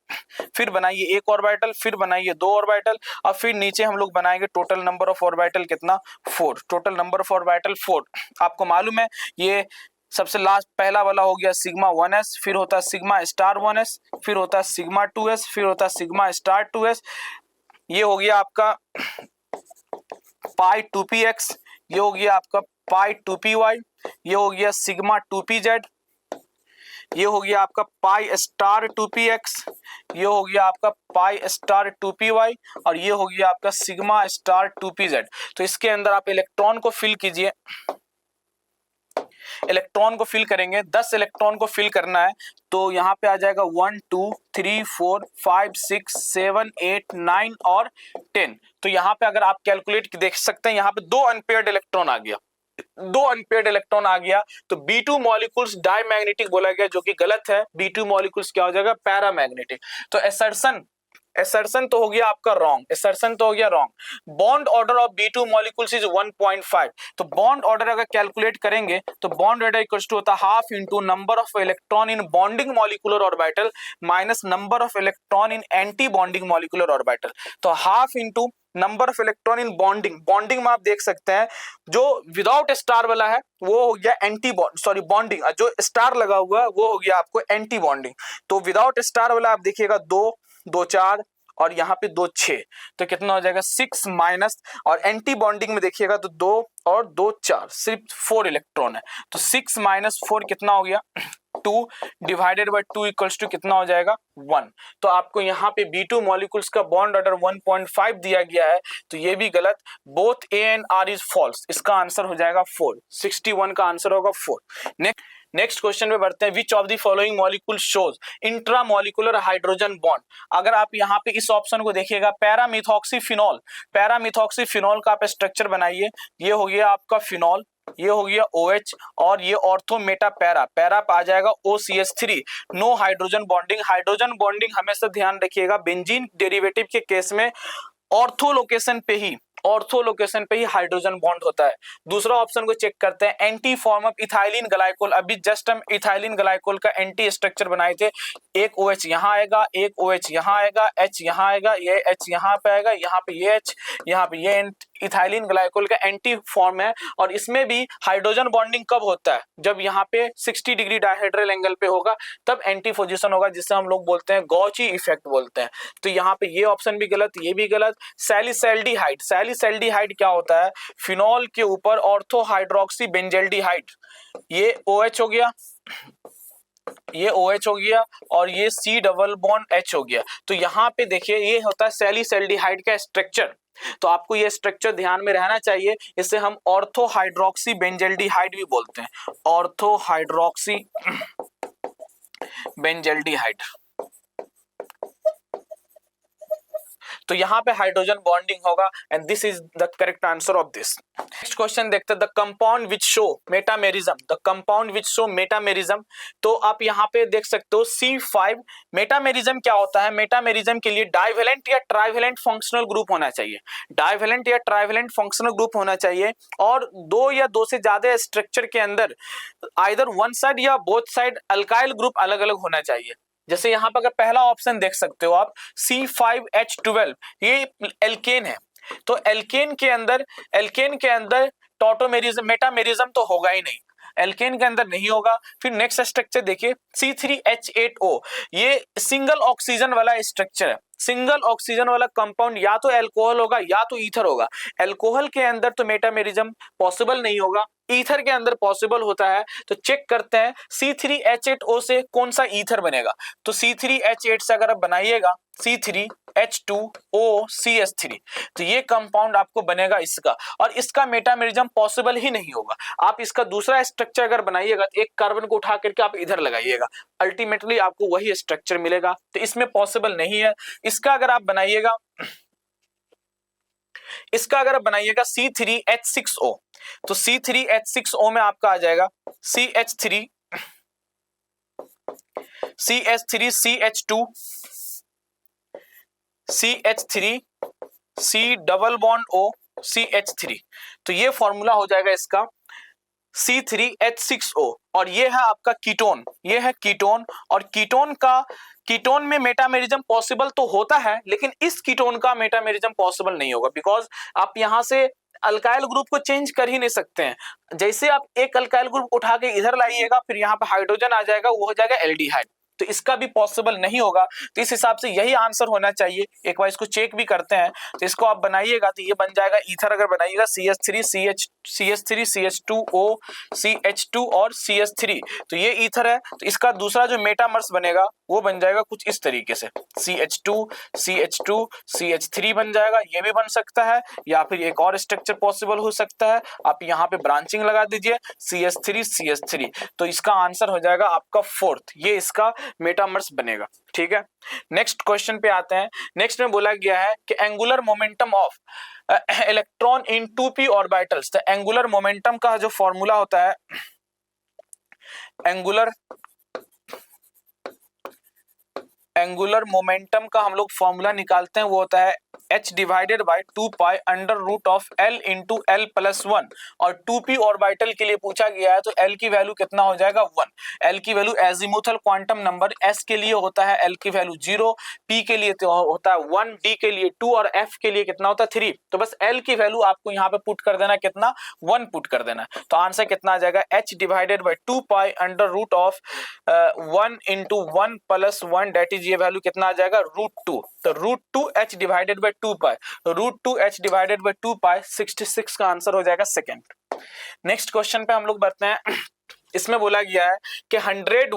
फिर बनाइए एक ऑर्बिटल, फिर बनाइए 2 ऑर्बिटल और फिर नीचे हम लोग बनाएंगे टोटल नंबर ऑफ ऑर्बिटल कितना 4, टोटल नंबर ऑफ ऑर्बिटल 4। आपको मालूम है ये सबसे लास्ट पहला वाला हो गया सिग्मा 1s, फिर होता है सिग्मा स्टार 1s, फिर होता है सिग्मा 2s, फिर होता है सिग्मा स्टार 2s। ये हो गया आपका पाई 2px, ये हो गया आपका पाई 2py, ये हो गया सिग्मा 2pz, ये हो गया आपका पाई स्टार 2px, ये हो गया आपका पाई स्टार 2py और ये हो गया आपका सिग्मा स्टार 2pz। तो इसके अंदर आप इलेक्ट्रॉन को फिल कीजिए, इलेक्ट्रॉन को फिल करेंगे, 10 इलेक्ट्रॉन को फिल करना है। तो यहाँ पे आ जाएगा 1 2 3 4 5 6 7 8 9 और 10। तो यहाँ पे अगर आप कैलकुलेट देख सकते हैं, यहाँ पे 2 अनपेयर्ड इलेक्ट्रॉन आ गया, 2 अनपेयर्ड इलेक्ट्रॉन आ गया। तो B2 मॉलिक्यूल्स डायमैग्नेटिक बोला गया, जो कि गलत है। B2 मॉलिक्यूल्स क्या हो जाएगा, पैरामैग्नेटिक। तो एसर्शन तो हो गया आपका रॉन्ग, एसर्शन तो हो गया wrong. Bond order of B2 molecules is 1.5। तो बॉन्ड ऑर्डर अगर कैलकुलेट करेंगे तो बॉन्ड ऑर्डर इक्वल्स टू होता है half into number of electron in bonding molecular orbital minus number of electron in anti bonding molecular orbital. तो half into number of electron in bonding, bonding में आप देख सकते हैं जो विदाउट स्टार वाला है वो हो गया एंटी बॉन्डिंग, जो स्टार लगा हुआ है वो हो गया आपको एंटी बॉन्डिंग। तो विदाउट स्टार वाला आप देखिएगा 2 2 4 और यहाँ पे 2 6, तो कितना हो जाएगा 6 माइनस, और एंटी बॉन्डिंग में देखिएगा तो 2 और 2 4, सिर्फ 4 इलेक्ट्रॉन है। तो 6 माइनस 4 कितना हो गया 2 डिवाइडेड बाय 2 इक्वल्स टू कितना हो जाएगा 1। तो आपको यहाँ पे B2 मॉलिक्यूल्स का बॉन्ड ऑर्डर 1.5 दिया गया है, तो ये भी गलत। Both A and R is false, इसका आंसर हो जाएगा 4, 61 का आंसर होगा 4। नेक्स्ट क्वेश्चन में बढ़ते हैं। Which of the following molecule shows intramolecular hydrogen bond. अगर आप यहाँ पे इस ऑप्शन को देखिएगा, पैरामिथॉक्सीफिनॉल, पैरामिथॉक्सीफिनॉल का आप स्ट्रक्चर बनाइए। ये हो गया आपका फिनॉल, ये हो गया OH, और ये ऑर्थो मेटा पैरा, पैरा आ जाएगा OCH3। No hydrogen bonding, hydrogen bonding हमेशा ध्यान रखिएगा बेंजीन डेरिवेटिव के केस में ऑर्थो लोकेशन पे ही हाइड्रोजन बॉन्ड होता है। दूसरा ऑप्शन को चेक करते हैं, anti form of ethylene glycol. अभी जस्ट हम इथाइलिन ग्लाइकोल का एंटी स्ट्रक्चर बनाए थे। एक OH यहाँ आएगा, एक OH यहाँ आएगा, H यहाँ आएगा, ये H यहाँ पे आएगा, यहाँ पे ये H, यहाँ पे ये इथाइलिन ग्लाइकोल का एंटी फॉर्म है। और इसमें भी हाइड्रोजन बॉन्डिंग कब होता है, जब यहाँ पे 60 डिग्री डायहेड्रल एंगल पे होगा, तब एंटी पोजीशन होगा, जिसे हम लोग बोलते हैं गॉची इफेक्ट बोलते हैं। तो यहाँ पे ये ऑप्शन भी गलत, ये भी गलत। सैलिसैल्डिहाइड, सैलिसैल्डिहाइड क्या होता है, फिनॉल के ऊपर ऑर्थो हाइड्रोक्सी बेंजल्डिहाइड, ये OH हो गया, ये OH हो गया, और ये C डबल बॉन्ड H हो गया। तो यहाँ पे देखिए ये होता है सैलिसैल्डिहाइड का स्ट्रक्चर। तो आपको ये स्ट्रक्चर ध्यान में रहना चाहिए। इसे हम ऑर्थो हाइड्रोक्सी बेंजल्डिहाइड भी बोलते हैं, ऑर्थो हाइड्रोक्सी बेंजल्डिहाइड। तो यहाँ पे हाइड्रोजन बॉन्डिंग होगा, and this is the correct answer of this. Next question देखते हैं, the compound which show metamerism, the compound which show metamerism. तो आप यहाँ पे देख सकते हो C5। मेटामेरिज्म क्या होता है, मेटामेरिज्म के लिए डाइवेलेंट या ट्राइवेलेंट फंक्शनल ग्रुप होना चाहिए, डाइवेलेंट या ट्राइवेलेंट फंक्शनल ग्रुप होना चाहिए, और 2 या 2 से ज्यादा स्ट्रक्चर के अंदर आइदर वन साइड या बोथ साइड अल्काइल ग्रुप अलग अलग होना चाहिए। जैसे यहाँ पर अगर पहला ऑप्शन देख सकते हो आप C5H12, ये एल्केन है। तो एल्केन के अंदर टॉटोमेरिज्म, मेटामेरिज्म तो होगा ही नहीं, एल्केन के अंदर नहीं होगा। फिर नेक्स्ट स्ट्रक्चर देखिए C3H8O, ये सिंगल ऑक्सीजन वाला स्ट्रक्चर है। सिंगल ऑक्सीजन वाला कंपाउंड या तो अल्कोहल होगा या तो ईथर होगा। अल्कोहल के अंदर तो मेटामेरिज्म पॉसिबल नहीं होगा, ईथर के अंदर पॉसिबल होता है। तो चेक करते हैं C3H8O से कौन सा ईथर बनेगा। तो C3H8 से अगर आप बनाइएगा C3H2OCH3, तो ये कंपाउंड आपको बनेगा इसका, और इसका मेटामेरिज्म पॉसिबल ही नहीं होगा। आप इसका दूसरा स्ट्रक्चर अगर बनाइएगा तो एक कार्बन को उठा करके आप इधर लगाइएगा, अल्टीमेटली आपको वही स्ट्रक्चर मिलेगा। तो इसमें पॉसिबल नहीं है। इसका अगर आप बनाइएगा C3H6O, तो C3H6O में आपका आ जाएगा CH3 CH2 CH3 C double bond O CH3। तो ये फॉर्मूला हो जाएगा इसका C3H6O, और ये है आपका कीटोन, ये है कीटोन। और कीटोन में मेटामेरिज्म पॉसिबल तो होता है, लेकिन इस कीटोन का मेटामेरिज्म पॉसिबल नहीं होगा, बिकॉज आप यहां से अल्काइल ग्रुप को चेंज कर ही नहीं सकते हैं। जैसे आप एक अल्काइल ग्रुप उठा के इधर लाइएगा, फिर यहाँ पे हाइड्रोजन आ जाएगा, वो हो जाएगा एल्डिहाइड। तो इसका भी पॉसिबल नहीं होगा। तो इस हिसाब से यही आंसर होना चाहिए। एक बार इसको चेक भी करते हैं। तो इसको आप बनाइएगा तो ये बन जाएगा ईथर। अगर बनाइएगा CH3 CH2O CH2 और CH3, तो ये ईथर है। तो इसका दूसरा जो मेटामर्स बनेगा वो बन जाएगा कुछ इस तरीके से, CH2 CH2 CH3 बन जाएगा। ये भी बन सकता है, या फिर एक और स्ट्रक्चर पॉसिबल हो सकता है, आप यहाँ पे ब्रांचिंग लगा दीजिए CH3 CH3, तो इसका आंसर हो जाएगा आपका फोर्थ, ये इसका मेटामर्स बनेगा। ठीक है, नेक्स्ट क्वेश्चन पे आते हैं। नेक्स्ट में बोला गया है कि angular momentum of electron in 2p orbitals. तो एंगुलर मोमेंटम का जो फॉर्मूला होता है, एंगुलर मोमेंटम का हम लोग फॉर्मूला निकालते हैं, वो होता है h divided by 2 pi under root of l into l plus 1। और 2p ऑर्बिटल के लिए पूछा गया है, तो l की वैल्यू कितना हो जाएगा 1। l की value azimuthal quantum number, s के लिए होता है l की वैल्यू 0, p के लिए तो होता है 1, d के लिए 2 और f के लिए कितना होता है 3। तो बस l की वैल्यू आपको यहाँ पे पुट कर देना, कितना 1 पुट कर देना। तो आंसर कितना आ जाएगा, h divided by 2 pi under root of 1 into 1 plus 1, that is ये वैल्यू कितना आ जाएगा √2। तो √2 h divided by 2 pi, √2 h divided by 2 pi 66 का आंसर हो जाएगा सेकंड। नेक्स्ट क्वेश्चन पे हम लोग बढ़ते हैं। इसमें बोला गया है कि 100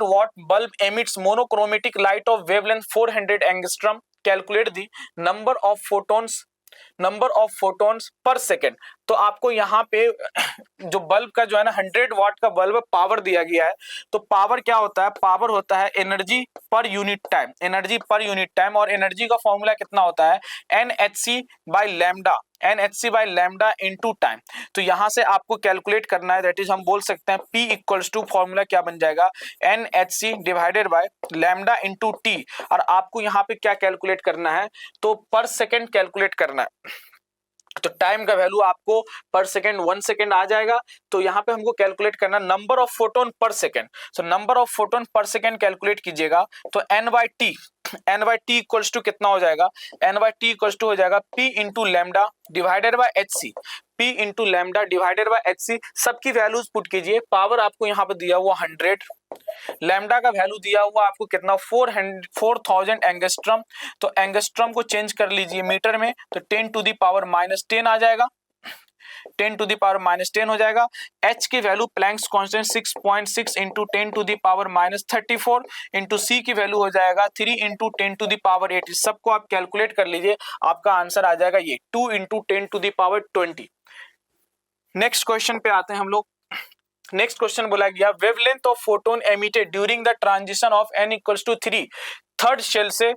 watt bulb emits monochromatic light of wavelength 400 angstrom, calculate the number of photons per second. तो आपको यहाँ पे जो बल्ब का जो है ना 100 वाट का बल्ब पावर दिया गया है, तो पावर क्या होता है, पावर होता है energy per unit time, energy per unit time. और एनर्जी का फॉर्मूला कितना होता है, NHc by lambda, NHc by lambda into time. तो यहां से आपको कैलकुलेट करना है, दैट इज हम बोल सकते हैं P इक्वल्स टू फॉर्मूला क्या बन जाएगा, NHc divided by lambda into T। और आपको यहाँ पे क्या कैलकुलेट करना है, तो पर सेकेंड कैलकुलेट करना है। तो टाइम का वैल्यू आपको पर सेकेंड 1 सेकेंड आ जाएगा। तो यहाँ पे हमको कैलकुलेट करना नंबर ऑफ फोटोन पर second. So number of photon पर सेकेंड कैलकुलेट कीजिएगा, तो n/t इक्वल्स टू कितना हो जाएगा, n/t इक्वल्स टू हो जाएगा P into lambda divided by HC, P into lambda divided by HC। सबकी वैल्यूज पुट कीजिए, पावर आपको यहाँ पे दिया हुआ 100, लैम्डा का वैल्यू दिया हुआ आपको कितना 4000 एंगस्ट्रॉम। तो एंगस्ट्रॉम को चेंज कर लीजिए मीटर में, तो 10 टू दी पावर -10 आ जाएगा, 10 टू दी पावर -10 हो जाएगा। H की value Planck's constant 6.6 into 10 to the power -34 into C की वैल्यू हो जाएगा 3 इंटू 10 टू दी पावर 8। सबको आप कैलकुलेट कर लीजिए, आपका आंसर आ जाएगा ये 2 into 10 to the power 20। Next question पे आते हैं हम लोग। नेक्स्ट क्वेश्चन बोला गया wavelength of photon emitted during the transition of n equals to 3। Third shell से,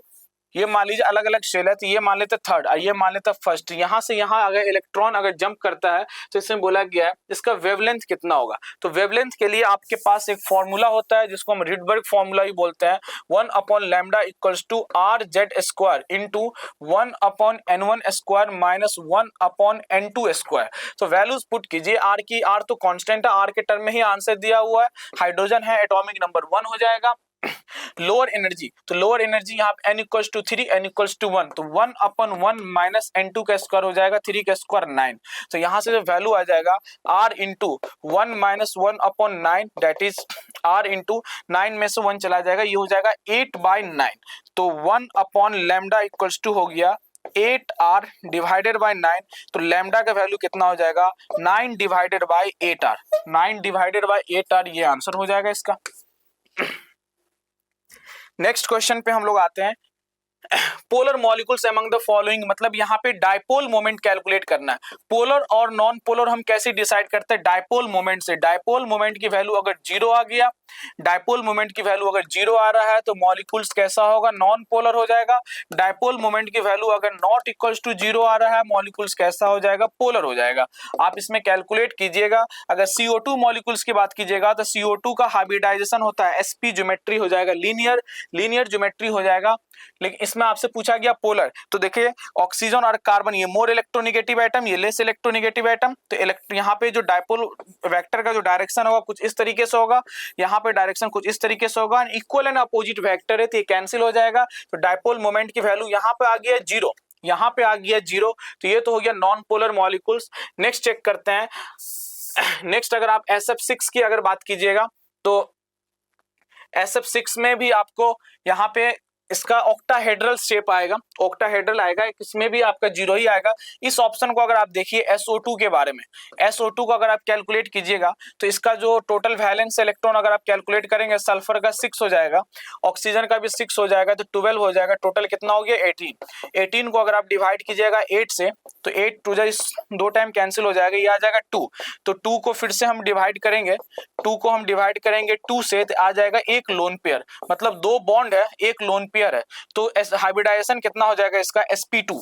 ये मान लीजिए अलग अलग शेल है, तो ये मान लेते थर्ड और ये मान लेते फर्स्ट। यहां से यहां अगर इलेक्ट्रॉन अगर जंप करता है, तो इसमें बोला गया है इसका वेवलेंथ कितना होगा। तो वेवलेंथ के लिए आपके पास एक फॉर्मूला होता है जिसको हम रिडबर्ग फॉर्मूला ही बोलते हैं, 1/λ equals to RZ² into 1/n1² minus 1/n2²। तो वैल्यूज पुट कीजिए, R की, R तो कांस्टेंट है, R के टर्म में ही आंसर दिया हुआ है, हाइड्रोजन है, एटॉमिक नंबर 1 हो जाएगा। लोअर एनर्जी, तो लोअर एनर्जी यहाँ पे n equals to 3, n equals to 1, तो 1/1 माइनस n2 का स्क्वायर हो जाएगा, 3 का स्क्वायर 9। तो यहाँ से जो वैल्यू आ जाएगा r into 1 minus 1/9, that is r into 9 में से 1 चला जाएगा, ये हो जाएगा 8/9। तो 1/λ इक्वल्स टू हो गया 8r डिवाइडेड बाय 9। तो लैम्डा का वैल्यू कितना हो जाएगा 9 divided by 8r, 9 divided by 8r, ये आंसर हो जाएगा इसका। नेक्स्ट क्वेश्चन पे हम लोग आते हैं। Polar molecules among the following, मतलब यहाँ पे डायपोल मोमेंट कैलकुलेट करना है। पोलर और नॉन पोलर हम कैसे डिसाइड करते हैं, डायपोल मोमेंट से। डायपोल मोमेंट की वैल्यू अगर 0 आ गया, डायपोल मोमेंट की वैल्यू अगर 0 आ रहा है, तो मॉलिक्यूल्स कैसा होगा, नॉन पोलर हो जाएगा। डायपोल मोमेंट की वैल्यू अगर नॉट इक्वल्स टू 0 आ रहा है, मॉलिक्यूल्स कैसा हो जाएगा, पोलर हो जाएगा। आप इसमें कैलकुलेट कीजिएगा। अगर CO2 मॉलिक्यूल्स की बात कीजिएगा, तो CO2 का हाइब्रिडाइजेशन होता है sp ज्योमेट्री हो जाएगा, लीनियर ज्योमेट्री हो जाएगा। लेकिन इसमें आपसे पूछा गया पोलर, तो देखिए ऑक्सीजन और कार्बन, ये मोर इलेक्ट्रोनेगेटिव एटम, ये लेस इलेक्ट्रोनेगेटिव एटम। तो यहाँ पे जो डायपोल वेक्टर का जो डायरेक्शन होगा कुछ इस तरीके से होगा, यहाँ पे डायरेक्शन कुछ इस तरीके से होगा, इक्वल एंड अपोजिट वेक्टर है, तो ये कैंसिल हो जाएगा। तो डायपोल मोमेंट की वैल्यू यहाँ पे आ गया 0, यहाँ पे आ गया 0, तो ये तो हो गया nonpolar molecules. Next check करते हैं। नेक्स्ट अगर आप SF6 की अगर बात कीजिएगा, तो SF6 में भी आपको यहाँ पे इसका ऑक्टाहेड्रल शेप आएगा, ऑक्टाहेड्रल आएगा, इसमें भी आपका 0 ही आएगा। इस ऑप्शन को अगर आप देखिए SO2 के बारे में, SO2 को अगर आप कैलकुलेट कीजिएगा तो इसका जो टोटल वैलेंस इलेक्ट्रॉन अगर आप कैलकुलेट करेंगे, सल्फर का 6 हो जाएगा, ऑक्सीजन का भी 6 हो जाएगा, तो 12 हो जाएगा। टोटल कितना हो गया 18। 18 को अगर आप डिवाइड कीजिएगा 8 से तो 8 टू जा 2 टाइम कैंसिल हो जाएगा, ये आ जाएगा 2। तो 2 को फिर से हम डिवाइड करेंगे, 2 को हम डिवाइड करेंगे 2 से तो आ जाएगा एक लोन पेयर, मतलब 2 बॉन्ड है एक लोन पेयर है। तो हाइब्रिडाइजेशन कितना हो जाएगा इसका sp2,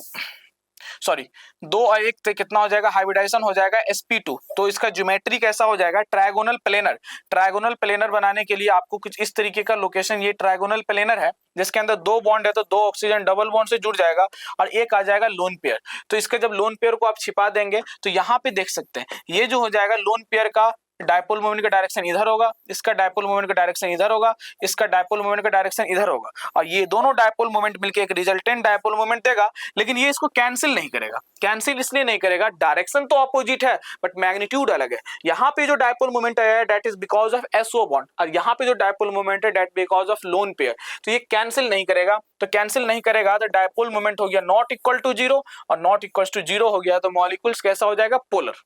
सॉरी 2 और 1 से कितना हो जाएगा, हाइब्रिडाइजेशन हो जाएगा sp2। तो इसका ज्योमेट्री कैसा हो जाएगा, ट्रायगोनल प्लेनर। ट्रायगोनल प्लेनर बनाने के लिए आपको कुछ इस तरीके का लोकेशन, ये ट्रायगोनल प्लेनर है जिसके अंदर 2 बॉन्ड है तो 2 ऑक्सीजन डबल बॉन्ड से जुड़ जाएगा और एक आ जाएगा लोन पेयर। तो इसका जब लोन पेयर को आप छिपा देंगे तो यहाँ पे देख सकते हैं ये जो हो जाएगा लोन पेयर का डायपोल मोमेंट का डायरेक्शन इधर होगा, इसका डायपोल मोमेंट का डायरेक्शन इधर होगा, इसका डायपोल मोमेंट का डायरेक्शन इधर होगा, और ये दोनों डायपोल मोमेंट मिलकर एक रिजल्टेंट डायपोल मोमेंट देगा। लेकिन ये इसको कैंसिल नहीं करेगा, कैंसिल इसलिए नहीं करेगा, डायरेक्शन तो अपोजिट है बट मैग्नीट्यूड अलग है। यहाँ पे जो डायपोल मोमेंट आया है that is because of SO bond, और यहाँ पे जो डायपोल मोमेंट है that because of lone pair. तो ये कैंसिल नहीं करेगा, तो कैंसिल नहीं करेगा तो डायपोल मोमेंट हो गया नॉट इक्वल टू 0, और नॉट इक्वल टू 0 हो गया तो मॉलिक्यूल्स कैसा हो जाएगा, पोलर।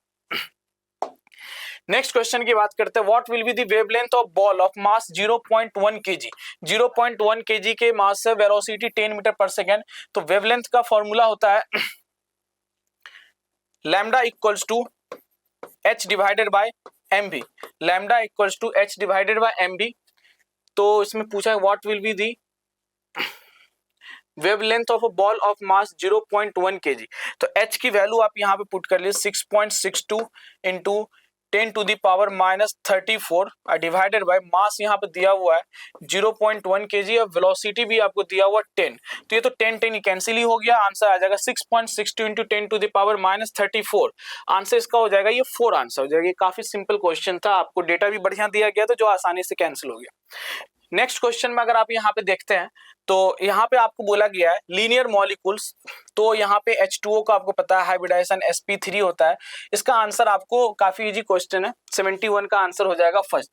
नेक्स्ट क्वेश्चन की बात करते हैं, what will be the wavelength of ball of mass 0.1 kg। 0.1 kg के मास से वेलोसिटी 10 मीटर पर सेकेंड। तो वेवलेंथ का फॉर्मूला होता है lambda equals to h divided by mv, lambda equals to h divided by mv। तो इसमें पूछा है what will be the wavelength of a ball of mass 0.1 kg। तो h की वैल्यू आप यहाँ पे पुट कर लीजिए 6.62 into 10 to the power -34 divided by mass यहाँ पे दिया हुआ है 0.1 kg और वेलोसिटी भी आपको दिया हुआ 10। तो ये तो 10 कैंसिल ही हो गया, आंसर आ जाएगा 6.62 into 10 to the power -34। Answer इसका हो जाएगा ये 4 आंसर हो जाएगा। ये काफी सिंपल क्वेश्चन था, आपको डेटा भी बढ़िया दिया गया था जो आसानी से कैंसिल हो गया। नेक्स्ट क्वेश्चन में अगर आप यहाँ पे देखते हैं तो यहाँ पे आपको बोला गया है लीनियर मॉलिक्यूल्स। तो यहाँ पे H2O का आपको पता है हाइब्रिडाइजेशन sp3 होता है। इसका आंसर आपको काफी इजी क्वेश्चन है, 71 का आंसर हो जाएगा फर्स्ट।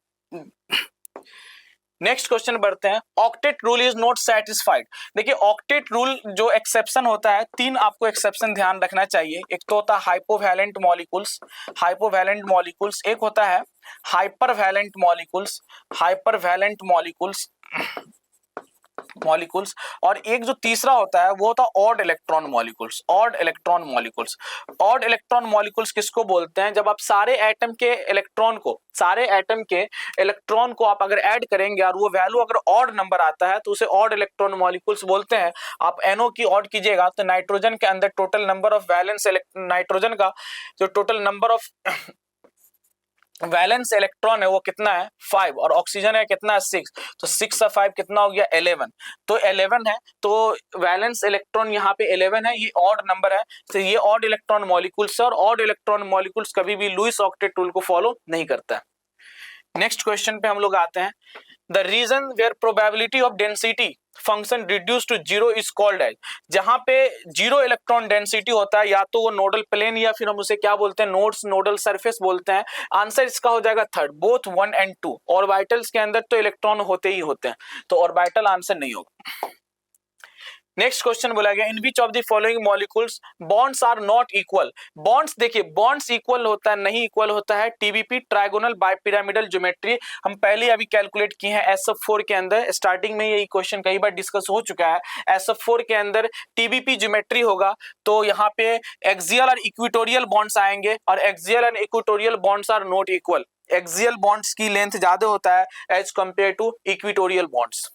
नेक्स्ट क्वेश्चन बढ़ते हैं, octet rule is not satisfied. देखिए ऑक्टेट रूल जो एक्सेप्शन होता है, 3 आपको एक्सेप्शन ध्यान रखना चाहिए। एक तो होता है हाइपोवैलेंट मॉलिक्यूल्स, हाइपोवैलेंट मॉलिक्यूल्स, एक होता है हाइपरवैलेंट मॉलिक्यूल्स, हाइपरवैलेंट मॉलिक्यूल्स मॉलिक्यूल्स, और एक जो तीसरा होता है वो होता है odd electron molecules, odd electron molecules. Odd electron molecules किसको बोलते हैं, जब आप सारे एटम के इलेक्ट्रॉन को, सारे एटम के इलेक्ट्रॉन को आप अगर ऐड करेंगे और वो वैल्यू अगर ऑड नंबर आता है तो उसे ऑड इलेक्ट्रॉन मॉलिक्यूल्स बोलते हैं। आप NO की ऑड कीजिएगा तो नाइट्रोजन के अंदर total number of valence, nitrogen का जो total number of valence electron है वो कितना है 5, और ऑक्सीजन है कितना है 6। तो 6 और 5 कितना हो गया 11। तो 11 है, तो वैलेंस इलेक्ट्रॉन यहाँ पे 11 है, ये ऑड नंबर है। तो ये ऑड इलेक्ट्रॉन मॉलिक्यूल्स और ऑड इलेक्ट्रॉन मॉलिक्यूल्स कभी भी लुईस ऑक्टेट रूल को फॉलो नहीं करता है। नेक्स्ट क्वेश्चन पे हम लोग आते हैं, the region where probability of density function reduce to 0 is called as. जहां पे 0 इलेक्ट्रॉन डेंसिटी होता है या तो वो नोडल प्लेन या फिर हम उसे क्या बोलते हैं, नोड्स, नोडल सरफेस बोलते हैं। आंसर इसका हो जाएगा थर्ड, बोथ 1 and 2। ऑर्बिटल्स के अंदर तो इलेक्ट्रॉन होते ही होते हैं, तो ऑर्बिटल आंसर नहीं होगा। नेक्स्ट क्वेश्चन बोला गया, in which of the following molecules bonds are not equal. Bonds देखिए, बॉन्ड्स इक्वल होता है नहीं इक्वल होता है TBP, ट्राइगोनल बाइपिरामिडल ज्योमेट्री। हम पहले अभी कैलकुलेट किए हैं SF4 के अंदर, स्टार्टिंग में यही क्वेश्चन कई बार डिस्कस हो चुका है। SF4 के अंदर TBP ज्योमेट्री होगा तो यहाँ पे एक्सियल और इक्वेटोरियल बॉन्ड्स आएंगे, और axial and equatorial bonds are not equal. Axial bonds की लेंथ ज्यादा होता है as compare to equatorial bonds.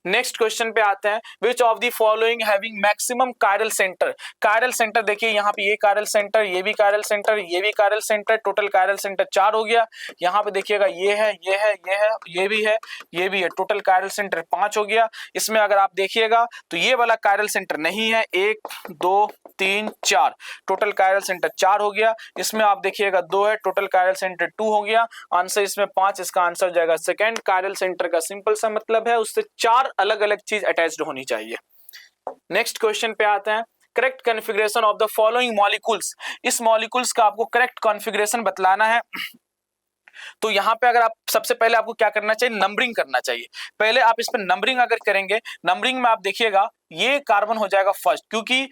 Next question पे आते हैं, which of the following having maximum chiral centre. Chiral centre देखिए यहाँ पे ये कायरल सेंटर, ये भी कायरल सेंटर, ये भी chiral centre, total chiral centre 4 हो गया। यहाँ पे देखिएगा ये है, ये है, ये है, ये भी है, ये भी है, टोटल कायरल सेंटर 5 हो गया। इसमें अगर आप देखिएगा तो ये वाला कायरल सेंटर नहीं है, 1 2 3 4, टोटल कायरल सेंटर 4 हो गया। इसमें आप देखिएगा 2 है, टोटल कायरल सेंटर 2 हो गया। आंसर इसमें 5, इसका आंसर हो जाएगा सेकंड। कायरल सेंटर का सिंपल सा मतलब है उससे 4 अलग अलग चीज अटैच्ड होनी चाहिए। नेक्स्ट क्वेश्चन पे आते हैं, correct configuration of the following molecules. इस मॉलिक्यूल्स का आपको करेक्ट कॉन्फ़िगरेशन बतलाना है। तो यहाँ पे अगर आप सबसे पहले आपको क्या करना चाहिए, नंबरिंग करना चाहिए। पहले आप इस पर नंबरिंग अगर करेंगे, नंबरिंग में आप देखिएगा ये कार्बन हो जाएगा फर्स्ट, क्योंकि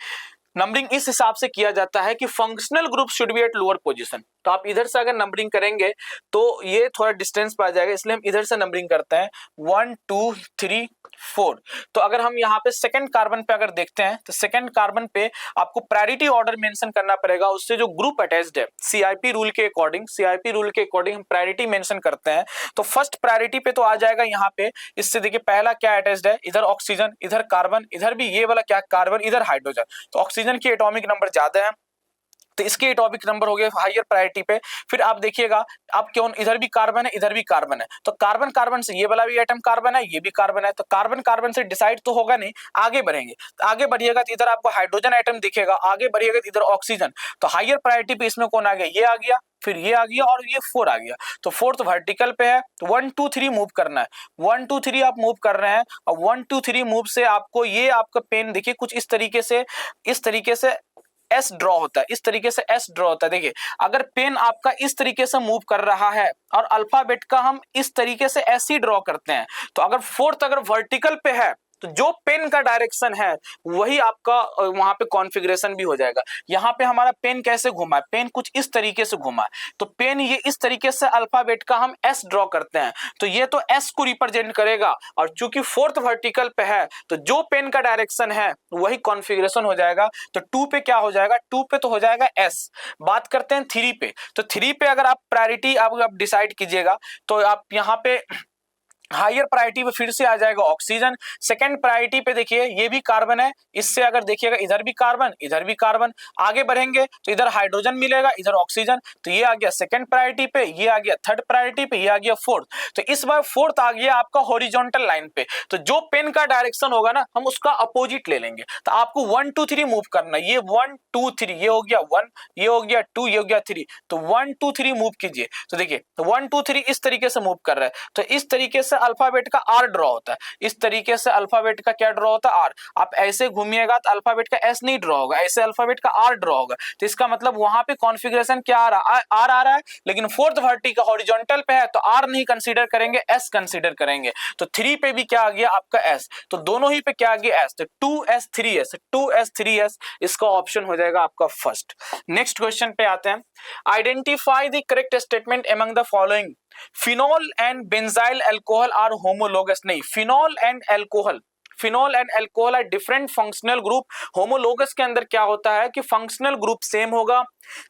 नंबरिंग इस हिसाब से किया जाता है कि functional group should be at lower position. तो आप इधर से अगर नंबरिंग करेंगे तो ये थोड़ा डिस्टेंस पा जाएगा, इसलिए हम इधर से नंबरिंग करते हैं 1 2 3 4। तो अगर हम यहाँ पे सेकंड कार्बन पे अगर देखते हैं तो सेकंड कार्बन पे आपको प्रायोरिटी ऑर्डर मेंशन करना पड़ेगा, उससे जो ग्रुप अटैच्ड है सीआईपी रूल के अकॉर्डिंग हम प्रायोरिटी मेंशन करते हैं। तो फर्स्ट प्रायोरिटी पे तो आ जाएगा यहाँ पे। इससे देखिए पहला क्या अटैच्ड है, इधर ऑक्सीजन, इधर कार्बन, इधर भी ये वाला क्या कार्बन, इधर हाइड्रोजन। तो ऑक्सीजन की एटॉमिक नंबर ज्यादा है तो इसके एटॉमिक नंबर हो गए हायर प्रायोरिटी पे। फिर आप देखिएगा अब क्यों इधर भी कार्बन है इधर भी कार्बन है, तो कार्बन कार्बन से ये वाला भी एटम कार्बन है ये भी कार्बन है, तो कार्बन कार्बन से डिसाइड तो होगा नहीं। आगे बढ़ेंगे तो आगे बढ़िएगा तो इधर आपको हाइड्रोजन एटम दिखेगा, आगे बढ़िएगा तो इधर ऑक्सीजन। तो हायर प्रायोरिटी पे इसमें कौन आ गया, ये आ गया, फिर ये आ गया और ये 4 आ गया। तो फोर्थ वर्टिकल पे है, तो 1 2 3 मूव करना है, 1 2 3 आप मूव कर रहे हैं और 1 2 3 मूव से आपको ये आपका पेन देखिए कुछ इस तरीके से एस ड्रॉ होता है, इस तरीके से एस ड्रॉ होता है। देखिए अगर पेन आपका इस तरीके से मूव कर रहा है और अल्फाबेट का हम इस तरीके से एस ही ड्रॉ करते हैं, तो अगर फोर्थ अगर वर्टिकल पे है तो जो पेन का डायरेक्शन है वही आपका वहां पे कॉन्फ़िगरेशन भी हो जाएगा। यहाँ पे हमारा पेन कैसे घुमा है, पेन कुछ इस तरीके से घुमा है, तो पेन ये इस तरीके से अल्फाबेट का हम एस ड्रॉ करते हैं, तो ये तो एस को रिप्रेजेंट करेगा। और चूंकि फोर्थ वर्टिकल पे है तो जो पेन का डायरेक्शन है वही कॉन्फ़िगरेशन हो जाएगा। तो 2 पे क्या हो जाएगा, 2 पे तो हो जाएगा एस। बात करते हैं 3 पे, तो 3 पे अगर आप प्रायोरिटी आप डिसाइड कीजिएगा तो आप यहाँ पे हायर प्रायोरिटी पे फिर से आ जाएगा ऑक्सीजन। सेकंड प्रायोरिटी पे देखिए ये भी कार्बन है, इससे अगर देखिएगा इधर भी कार्बन इधर भी कार्बन। आगे बढ़ेंगे तो इधर हाइड्रोजन मिलेगा इधर ऑक्सीजन, तो ये आ गया सेकंड प्रायोरिटी पे, ये आ गया थर्ड प्रायोरिटी पे, ये आ गया फोर्थ। तो इस बार फोर्थ आ गया आपका हॉरिजॉन्टल लाइन पे, तो जो पेन का डायरेक्शन होगा ना हम उसका अपोजिट ले लेंगे। तो आपको 1 2 3 मूव करना है, ये 1 2 3, ये हो गया 1, ये हो गया 2, ये हो गया 3, तो 1 2 3 मूव कीजिए। तो देखिए 1 2 3 इस तरीके से मूव कर रहा है, तो इस तरीके से अल्फाबेट का आर ड्रॉ होता है, इस तरीके से अल्फाबेट का क्या ड्रॉ होता है, आर। आप ऐसे घूमिएगा तो अल्फाबेट का एस नहीं ड्रॉ होगा, ऐसे अल्फाबेट का आर ड्रॉ होगा। तो इसका मतलब वहां पे कॉन्फ़िगरेशन क्या आ रहा है, आर आ रहा है, लेकिन फोर्थ वर्टिकल हॉरिजॉन्टल पे है तो आर नहीं कंसीडर करेंगे, एस कंसीडर करेंगे। तो 3 पे भी क्या आ गया आपका एस, तो दोनों ही पे क्या आ गया एस, तो 2s 3s 2s 3s, इसका ऑप्शन हो जाएगा आपका फर्स्ट। नेक्स्ट क्वेश्चन पे आते हैं, identify the correct statement among the following, phenol and benzyl alcohol are homologous. नहीं, phenol and alcohol are different functional group. Homologous के अंदर क्या होता है कि फंक्शनल ग्रुप सेम होगा,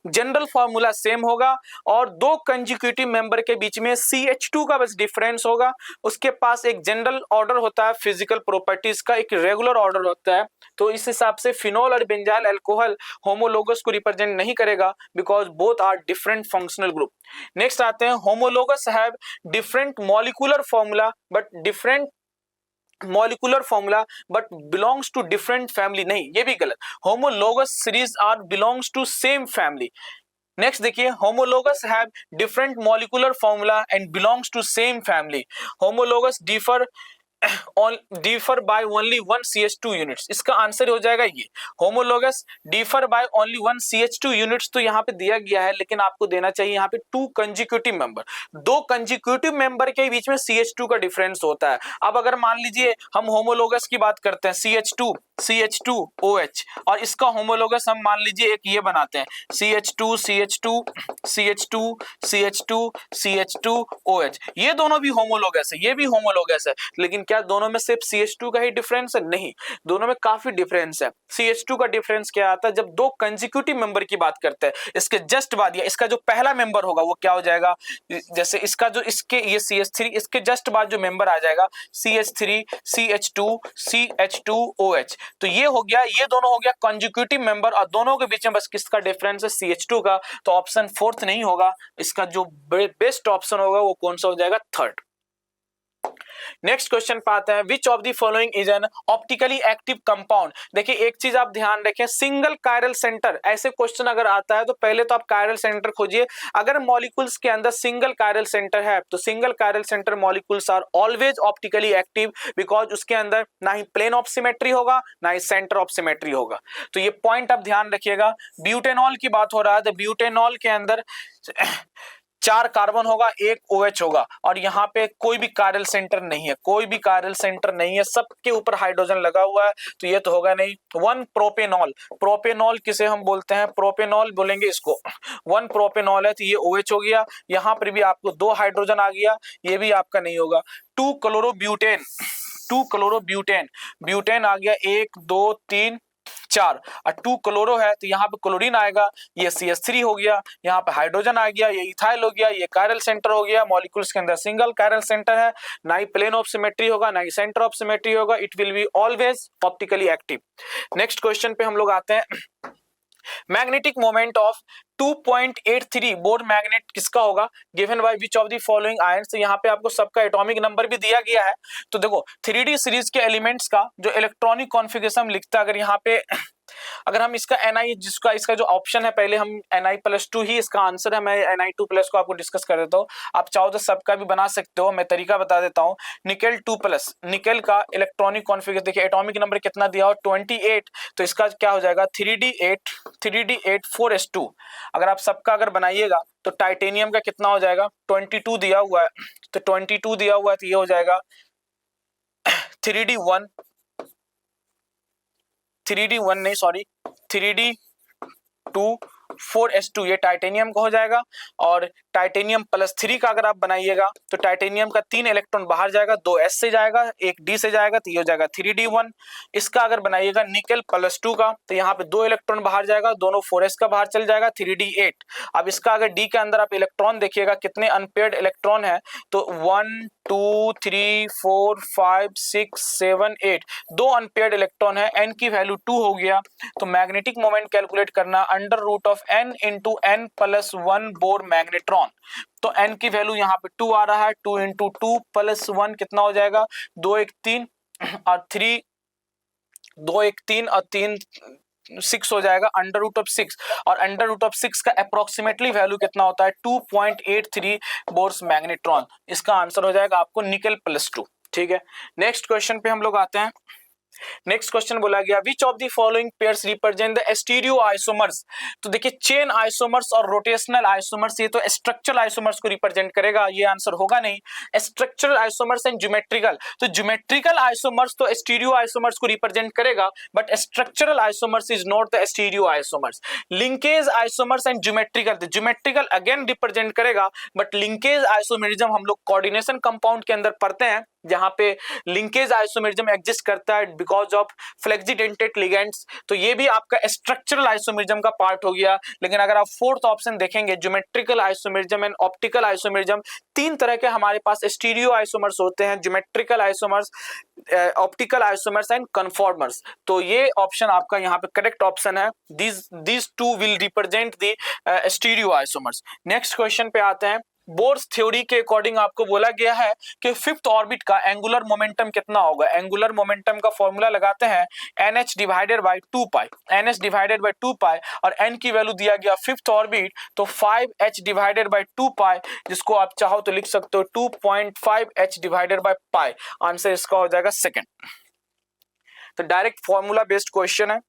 जनरल फार्मूला सेम होगा और दो कंजिक्यूटिव मेंबर के बीच में CH2 का बस डिफरेंस होगा। उसके पास एक जनरल ऑर्डर होता है फिजिकल प्रॉपर्टीज का, एक रेगुलर ऑर्डर होता है। तो इस हिसाब से फिनॉल और बेंजाइल अल्कोहल होमोलोगस को रिप्रेजेंट नहीं करेगा because both are different functional group. Next आते हैं, homologous have different molecular formula but belongs to different family. नहीं, ये भी गलत, homologous series are belongs to same family. Next देखिए, homologous have different molecular formula and belongs to same family. Homologous differ by only 1 CH2 units. इसका answer हो जाएगा ये, homologous differ by only 1 CH2 units. तो यहाँ पे दिया गया है लेकिन आपको देना चाहिए यहाँ पे 2 कंजिक्यूटिव मेंबर, दो कंजिक्यूटिव मेंबर के बीच में CH2 का डिफरेंस होता है। अब अगर मान लीजिए हम होमोलोगस की बात करते हैं, CH2OH, और इसका होमोलोगस हम मान लीजिए एक ये बनाते हैं CH2OH, ये दोनों भी होमोलोगस है, ये भी होमोलोगस है, लेकिन क्या दोनों में सिर्फ CH2 का ही डिफरेंस है? नहीं, दोनों में काफी डिफरेंस है। CH2 का डिफरेंस क्या आता है, जब दो कंजिक्यूटिव मेंबर की बात करते हैं, इसके जस्ट बाद या इसका जो पहला मेंबर होगा वो क्या हो जाएगा, जैसे इसका जो इसके ये CH3, इसके जस्ट बाद जो मेंबर आ जाएगा CH3 CH2 CH2OH। तो ये हो गया, ये दोनों हो गया कंजिक्यूटिव मेंबर और दोनों के बीच में बस किसका डिफरेंस है, CH2 का। तो ऑप्शन फोर्थ नहीं होगा, इसका जो बेस्ट ऑप्शन होगा वो कौन सा हो जाएगा, थर्ड। नेक्स्ट क्वेश्चन पे आते हैं, which of the following is an optically active compound. देखिए एक चीज आप ध्यान रखें, सिंगल कायरल सेंटर, ऐसे क्वेश्चन अगर आता है तो पहले तो आप कायरल सेंटर खोजिए। अगर मॉलिक्यूल्स के अंदर सिंगल कायरल सेंटर है तो single chiral centre molecules are always optically active because उसके अंदर ना ही प्लेन ऑफ सिमेट्री होगा ना ही सेंटर ऑफ सिमेट्री होगा। तो ये पॉइंट आप ध्यान रखिएगा। ब्यूटेनॉल की बात हो रहा है तो ब्यूटेनॉल के अंदर 4 कार्बन होगा, 1 OH होगा, और यहाँ पे कोई भी कायरल सेंटर नहीं है, कोई भी कायरल सेंटर नहीं है, सबके ऊपर हाइड्रोजन लगा हुआ है, तो ये तो होगा नहीं। 1 प्रोपेनॉल, प्रोपेनॉल किसे हम बोलते हैं, प्रोपेनॉल बोलेंगे इसको। 1 प्रोपेनॉल है तो ये OH हो गया, यहाँ पर भी आपको 2 हाइड्रोजन आ गया, ये भी आपका नहीं होगा। 2 क्लोरोब्यूटेन, 2 क्लोरोब्यूटेन, ब्यूटेन आ गया, 1 2 3 4, और 2 क्लोरो है तो यहाँ पे क्लोरीन आएगा, ये CH3 हो गया, यहाँ पे हाइड्रोजन आ गया, ये इथाइल हो गया, ये कायरल सेंटर हो गया। मॉलिक्यूल्स के अंदर सिंगल कायरल सेंटर है, ना ही प्लेन ऑफ सिमेट्री होगा, ना ही सेंटर ऑफ सिमेट्री होगा, it will be always optically active. Next question पे हम लोग आते हैं। Magnetic moment of 2.83 bore magnet किसका होगा, given by which of the following ions. तो यहाँ पे आपको सबका एटॉमिक नंबर भी दिया गया है। तो देखो 3D सीरीज के एलिमेंट्स का जो इलेक्ट्रॉनिक कॉन्फ़िगरेशन लिखता है, अगर यहाँ पे अगर हम इसका Ni, जिसका इसका जो ऑप्शन है, पहले हम Ni+2 ही इसका आंसर है, मैं Ni2+ को आपको डिस्कस कर देता हूँ, आप चाहो तो सबका भी बना सकते हो, मैं तरीका बता देता हूँ। निकेल 2+, निकेल का इलेक्ट्रॉनिक कॉन्फ़िगरेशन देखिए, एटॉमिक नंबर कितना दिया हो 28, तो इसका क्या हो जाएगा 3D8 4s2। अगर आप सबका अगर बनाइएगा तो टाइटेनियम का कितना हो जाएगा 22 दिया हुआ है, तो 22 दिया हुआ है तो ये हो जाएगा 3D1 नहीं सॉरी 3D2 4s2, ये टाइटेनियम का हो जाएगा। और टाइटेनियम +3 का अगर आप बनाइएगा तो टाइटेनियम का 3 इलेक्ट्रॉन बाहर जाएगा, 2 s से जाएगा, 1 d से जाएगा, तो ये हो जाएगा 3D1। इसका अगर बनाइएगा निकेल +2 का, तो यहाँ पे 2 इलेक्ट्रॉन बाहर जाएगा, दोनों 4s का बाहर चल जाएगा, 3D8। अब इसका अगर d के अंदर आप इलेक्ट्रॉन देखिएगा कितने अनपेयर्ड इलेक्ट्रॉन है, तो 1 2 3 4 5 6 7 8, 2 अनपेयर्ड इलेक्ट्रॉन है, n की वैल्यू 2 हो गया। तो मैग्नेटिक मोमेंट कैलकुलेट करना √of n × n+1 bore magnetron. तो n की वैल्यू यहाँ पे 2 आ रहा है, 2 × 2 + 1 कितना हो जाएगा 2 1 3 और 3 2 1 3 और 3 6 हो जाएगा, √6, और √6 का अप्रोक्सीमेटली वैल्यू कितना होता है 2.83 बोर्स मैग्नेट्रॉन। इसका आंसर हो जाएगा आपको निकेल +2। ठीक है, नेक्स्ट क्वेश्चन पे हम लोग आते हैं। नेक्स्ट क्वेश्चन बोला गया विच of the following pairs represent the stereo isomers. तो देखिए चेन आइसोमर्स और रोटेशनल आइसोमर्स, ये तो स्ट्रक्चरल आइसोमर्स को रिप्रेजेंट करेगा, ये आंसर होगा नहीं। स्ट्रक्चरल आइसोमर्स एंड ज्योमेट्रिकल, तो ज्योमेट्रिकल आइसोमर्स तो स्टीरियो आइसोमर्स को रिप्रेजेंट करेगा, but structural isomers is not the stereo isomers. Linkage isomers and geometrical, तो ज्योमेट्रिकल अगेन रिप्रेजेंट करेगा, बट लिंकेज आइसोमेरिज्म हम लोग कोऑर्डिनेशन कंपाउंड के अंदर पढ़ते हैं, जहां पे लिंकेज आइसोमेरिज्म एग्जिस्ट करता है बिकॉज ऑफ फ्लेक्सिडेंटेड लिगेंड्स, तो ये भी आपका स्ट्रक्चरल आइसोमेरिज्म का पार्ट हो गया। लेकिन अगर आप फोर्थ ऑप्शन देखेंगे geometrical isomerism and optical isomerism, 3 तरह के हमारे पास स्टीरियो आइसोमर्स होते हैं, geometrical isomers, optical isomers and conformers. तो ये ऑप्शन आपका यहाँ पे करेक्ट ऑप्शन है, these two will represent the stereo isomers. Next question पे आते हैं। बोर्स थ्योरी के अकॉर्डिंग आपको बोला गया है कि फिफ्थ ऑर्बिट का एंगुलर मोमेंटम कितना होगा। एंगुलर मोमेंटम का फॉर्मूला लगाते हैं NH divided by 2π, NH divided by 2π, और n की वैल्यू दिया गया फिफ्थ ऑर्बिट, तो 5h डिवाइडेड बाय 2π, जिसको आप चाहो तो लिख सकते हो 2.5h डिवाइडेड बाय π। आंसर इसका हो जाएगा सेकंड। तो डायरेक्ट फॉर्मूला बेस्ड क्वेश्चन है।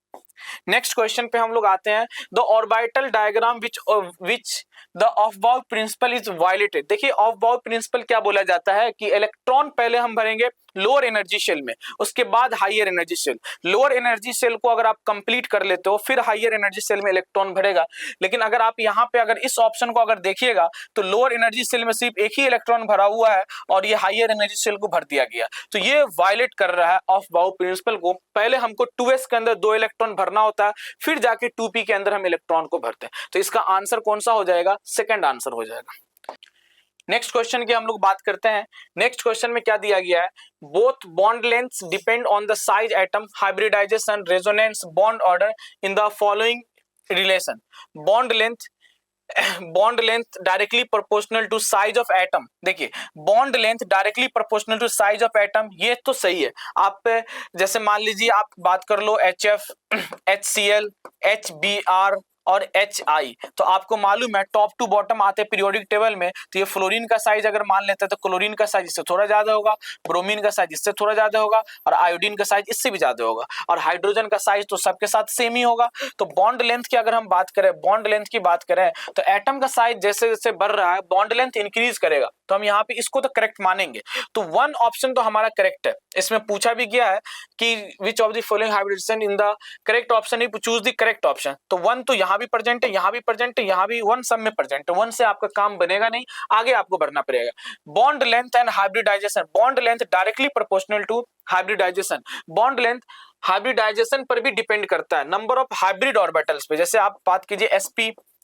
नेक्स्ट क्वेश्चन पे हम लोग आते हैं। The orbital diagram which the of बाउ प्रिंसिपल इज वायलेटेड। देखिए ऑफ बाउ प्रिंसिपल क्या बोला जाता है कि इलेक्ट्रॉन पहले हम भरेंगे लोअर एनर्जी शेल में, उसके बाद higher energy shell. Lower energy shell को अगर आप कंप्लीट कर लेते हो फिर हायर एनर्जी शेल में इलेक्ट्रॉन भरेगा। लेकिन अगर आप यहाँ पे अगर इस ऑप्शन को अगर देखिएगा तो लोअर एनर्जी शेल में सिर्फ एक ही इलेक्ट्रॉन भरा हुआ है और ये हायर एनर्जी शेल को भर दिया गया, तो ये वायलेट कर रहा है ऑफ बाउ प्रिंसिपल को। पहले हमको 2s के अंदर 2 इलेक्ट्रॉन भरना होता है, फिर जाके 2p के अंदर हम इलेक्ट्रॉन को भरते हैं। तो इसका आंसर कौन सा हो जाएगा, सेकंड आंसर हो जाएगा। नेक्स्ट क्वेश्चन की हम लोग बात करते हैं। नेक्स्ट क्वेश्चन में क्या दिया गया है, both bond lengths depend on the size atom, hybridization, resonance, bond order in the following relation. Bond length directly proportional to size of atom. देखिए bond length directly proportional to size of atom, ये तो सही है। आप जैसे मान लीजिए आप बात कर लो HF, HCl, HBr और HI। तो आपको मालूम है टॉप टू बॉटम आते हैं पीरियोडिक टेबल में, तो ये फ्लोरीन का साइज अगर मान लेते हैं तो क्लोरीन का साइज इससे थोड़ा ज्यादा होगा, ब्रोमीन का साइज इससे थोड़ा ज्यादा होगा, और आयोडीन का साइज इससे भी ज्यादा होगा, और हाइड्रोजन का साइज तो सबके साथ सेम ही होगा। तो बॉन्ड लेंथ की अगर हम बात करें, बॉन्ड लेंथ की बात करें, तो एटम का साइज जैसे जैसे बढ़ रहा है बॉन्ड लेंथ इंक्रीज करेगा, तो हम यहाँ पे इसको तो करेक्ट मानेंगे। तो वन ऑप्शन तो हमारा करेक्ट है। इसमें पूछा भी गया है कि which of the following hybridisation in the correct option, choose the correct option. तो वन तो यहाँ भी प्रेजेंट है, यहाँ भी प्रेजेंट है, यहाँ भी वन, सब में प्रेजेंट है। वन से आपका काम बनेगा नहीं, आगे आपको बढ़ना पड़ेगा। Bond length and hybridisation, bond length directly proportional to hybridisation. Bond length hybridisation पर भी डिपेंड करता है, नंबर ऑफ हाइब्रिड ऑर्बिटल्स पे। जैसे आप बात कीजिए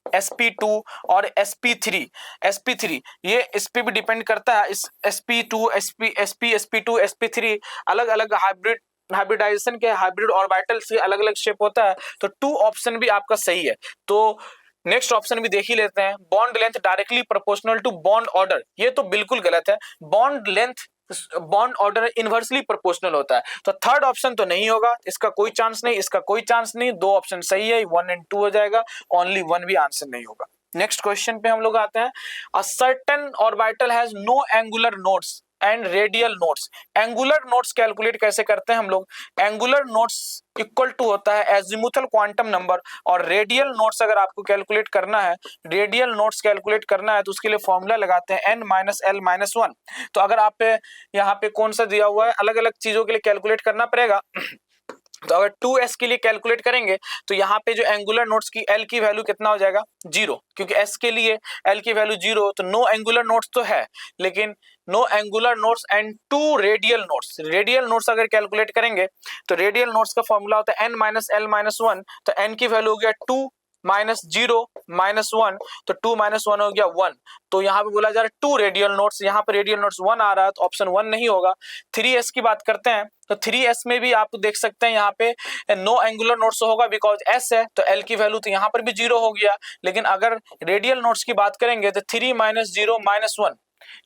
sp2 और sp3 ये इस पे भी डिपेंड करता है। इस sp2 sp2 sp3 अलग अलग हाइब्रिडाइजेशन के हाइब्रिड ऑर्बिटल से अलग अलग शेप होता है। तो 2 ऑप्शन भी आपका सही है। तो नेक्स्ट ऑप्शन भी देख ही लेते हैं, bond length directly proportional to bond order, ये तो बिल्कुल गलत है। Bond length bond order inversely proportional होता है। तो थर्ड ऑप्शन तो नहीं होगा, इसका कोई चांस नहीं, इसका कोई चांस नहीं। 2 ऑप्शन सही है, 1 और 2 हो जाएगा, ओनली 1 भी आंसर नहीं होगा। नेक्स्ट क्वेश्चन पे हम लोग आते हैं, a certain orbital has no angular nodes and radial nodes. Angular nodes calculate कैसे करते हैं हम लोग, एंगुलर नोड्स इक्वल टू होता है एजिमुथल क्वांटम नंबर, और रेडियल नोड्स अगर आपको कैलकुलेट करना है, रेडियल नोड्स कैलकुलेट करना है तो उसके लिए फॉर्मूला लगाते हैं n-l-1। तो अगर आप यहाँ पे कौन सा दिया हुआ है, अलग अलग चीजों के लिए कैलकुलेट करना पड़ेगा। तो अगर 2s के लिए कैलकुलेट करेंगे तो यहाँ पे जो एंगुलर नोड्स की l की वैल्यू कितना हो जाएगा, 0, क्योंकि s के लिए l की वैल्यू 0। तो नो एंगुलर नोड्स तो है, लेकिन no angular nodes and 2 radial nodes. Radial nodes अगर कैलकुलेट करेंगे तो रेडियल नोड्स का फॉर्मूला होता है n-l-1। तो n की वैल्यू हो गया 2 -0 -1, तो 2 - 1 हो गया 1। तो यहाँ पे बोला जा रहा है 2 रेडियल नोड्स, यहाँ पे रेडियल नोड्स 1 आ रहा है, तो ऑप्शन 1 नहीं होगा। 3s की बात करते हैं, तो 3s में भी आप देख सकते हैं यहाँ पे नो एंगुलर नोड्स होगा, बिकॉज s है, तो l की वैल्यू तो यहाँ पर भी 0 हो गया। लेकिन अगर रेडियल नोड्स की बात करेंगे तो 3 - 0 - 1,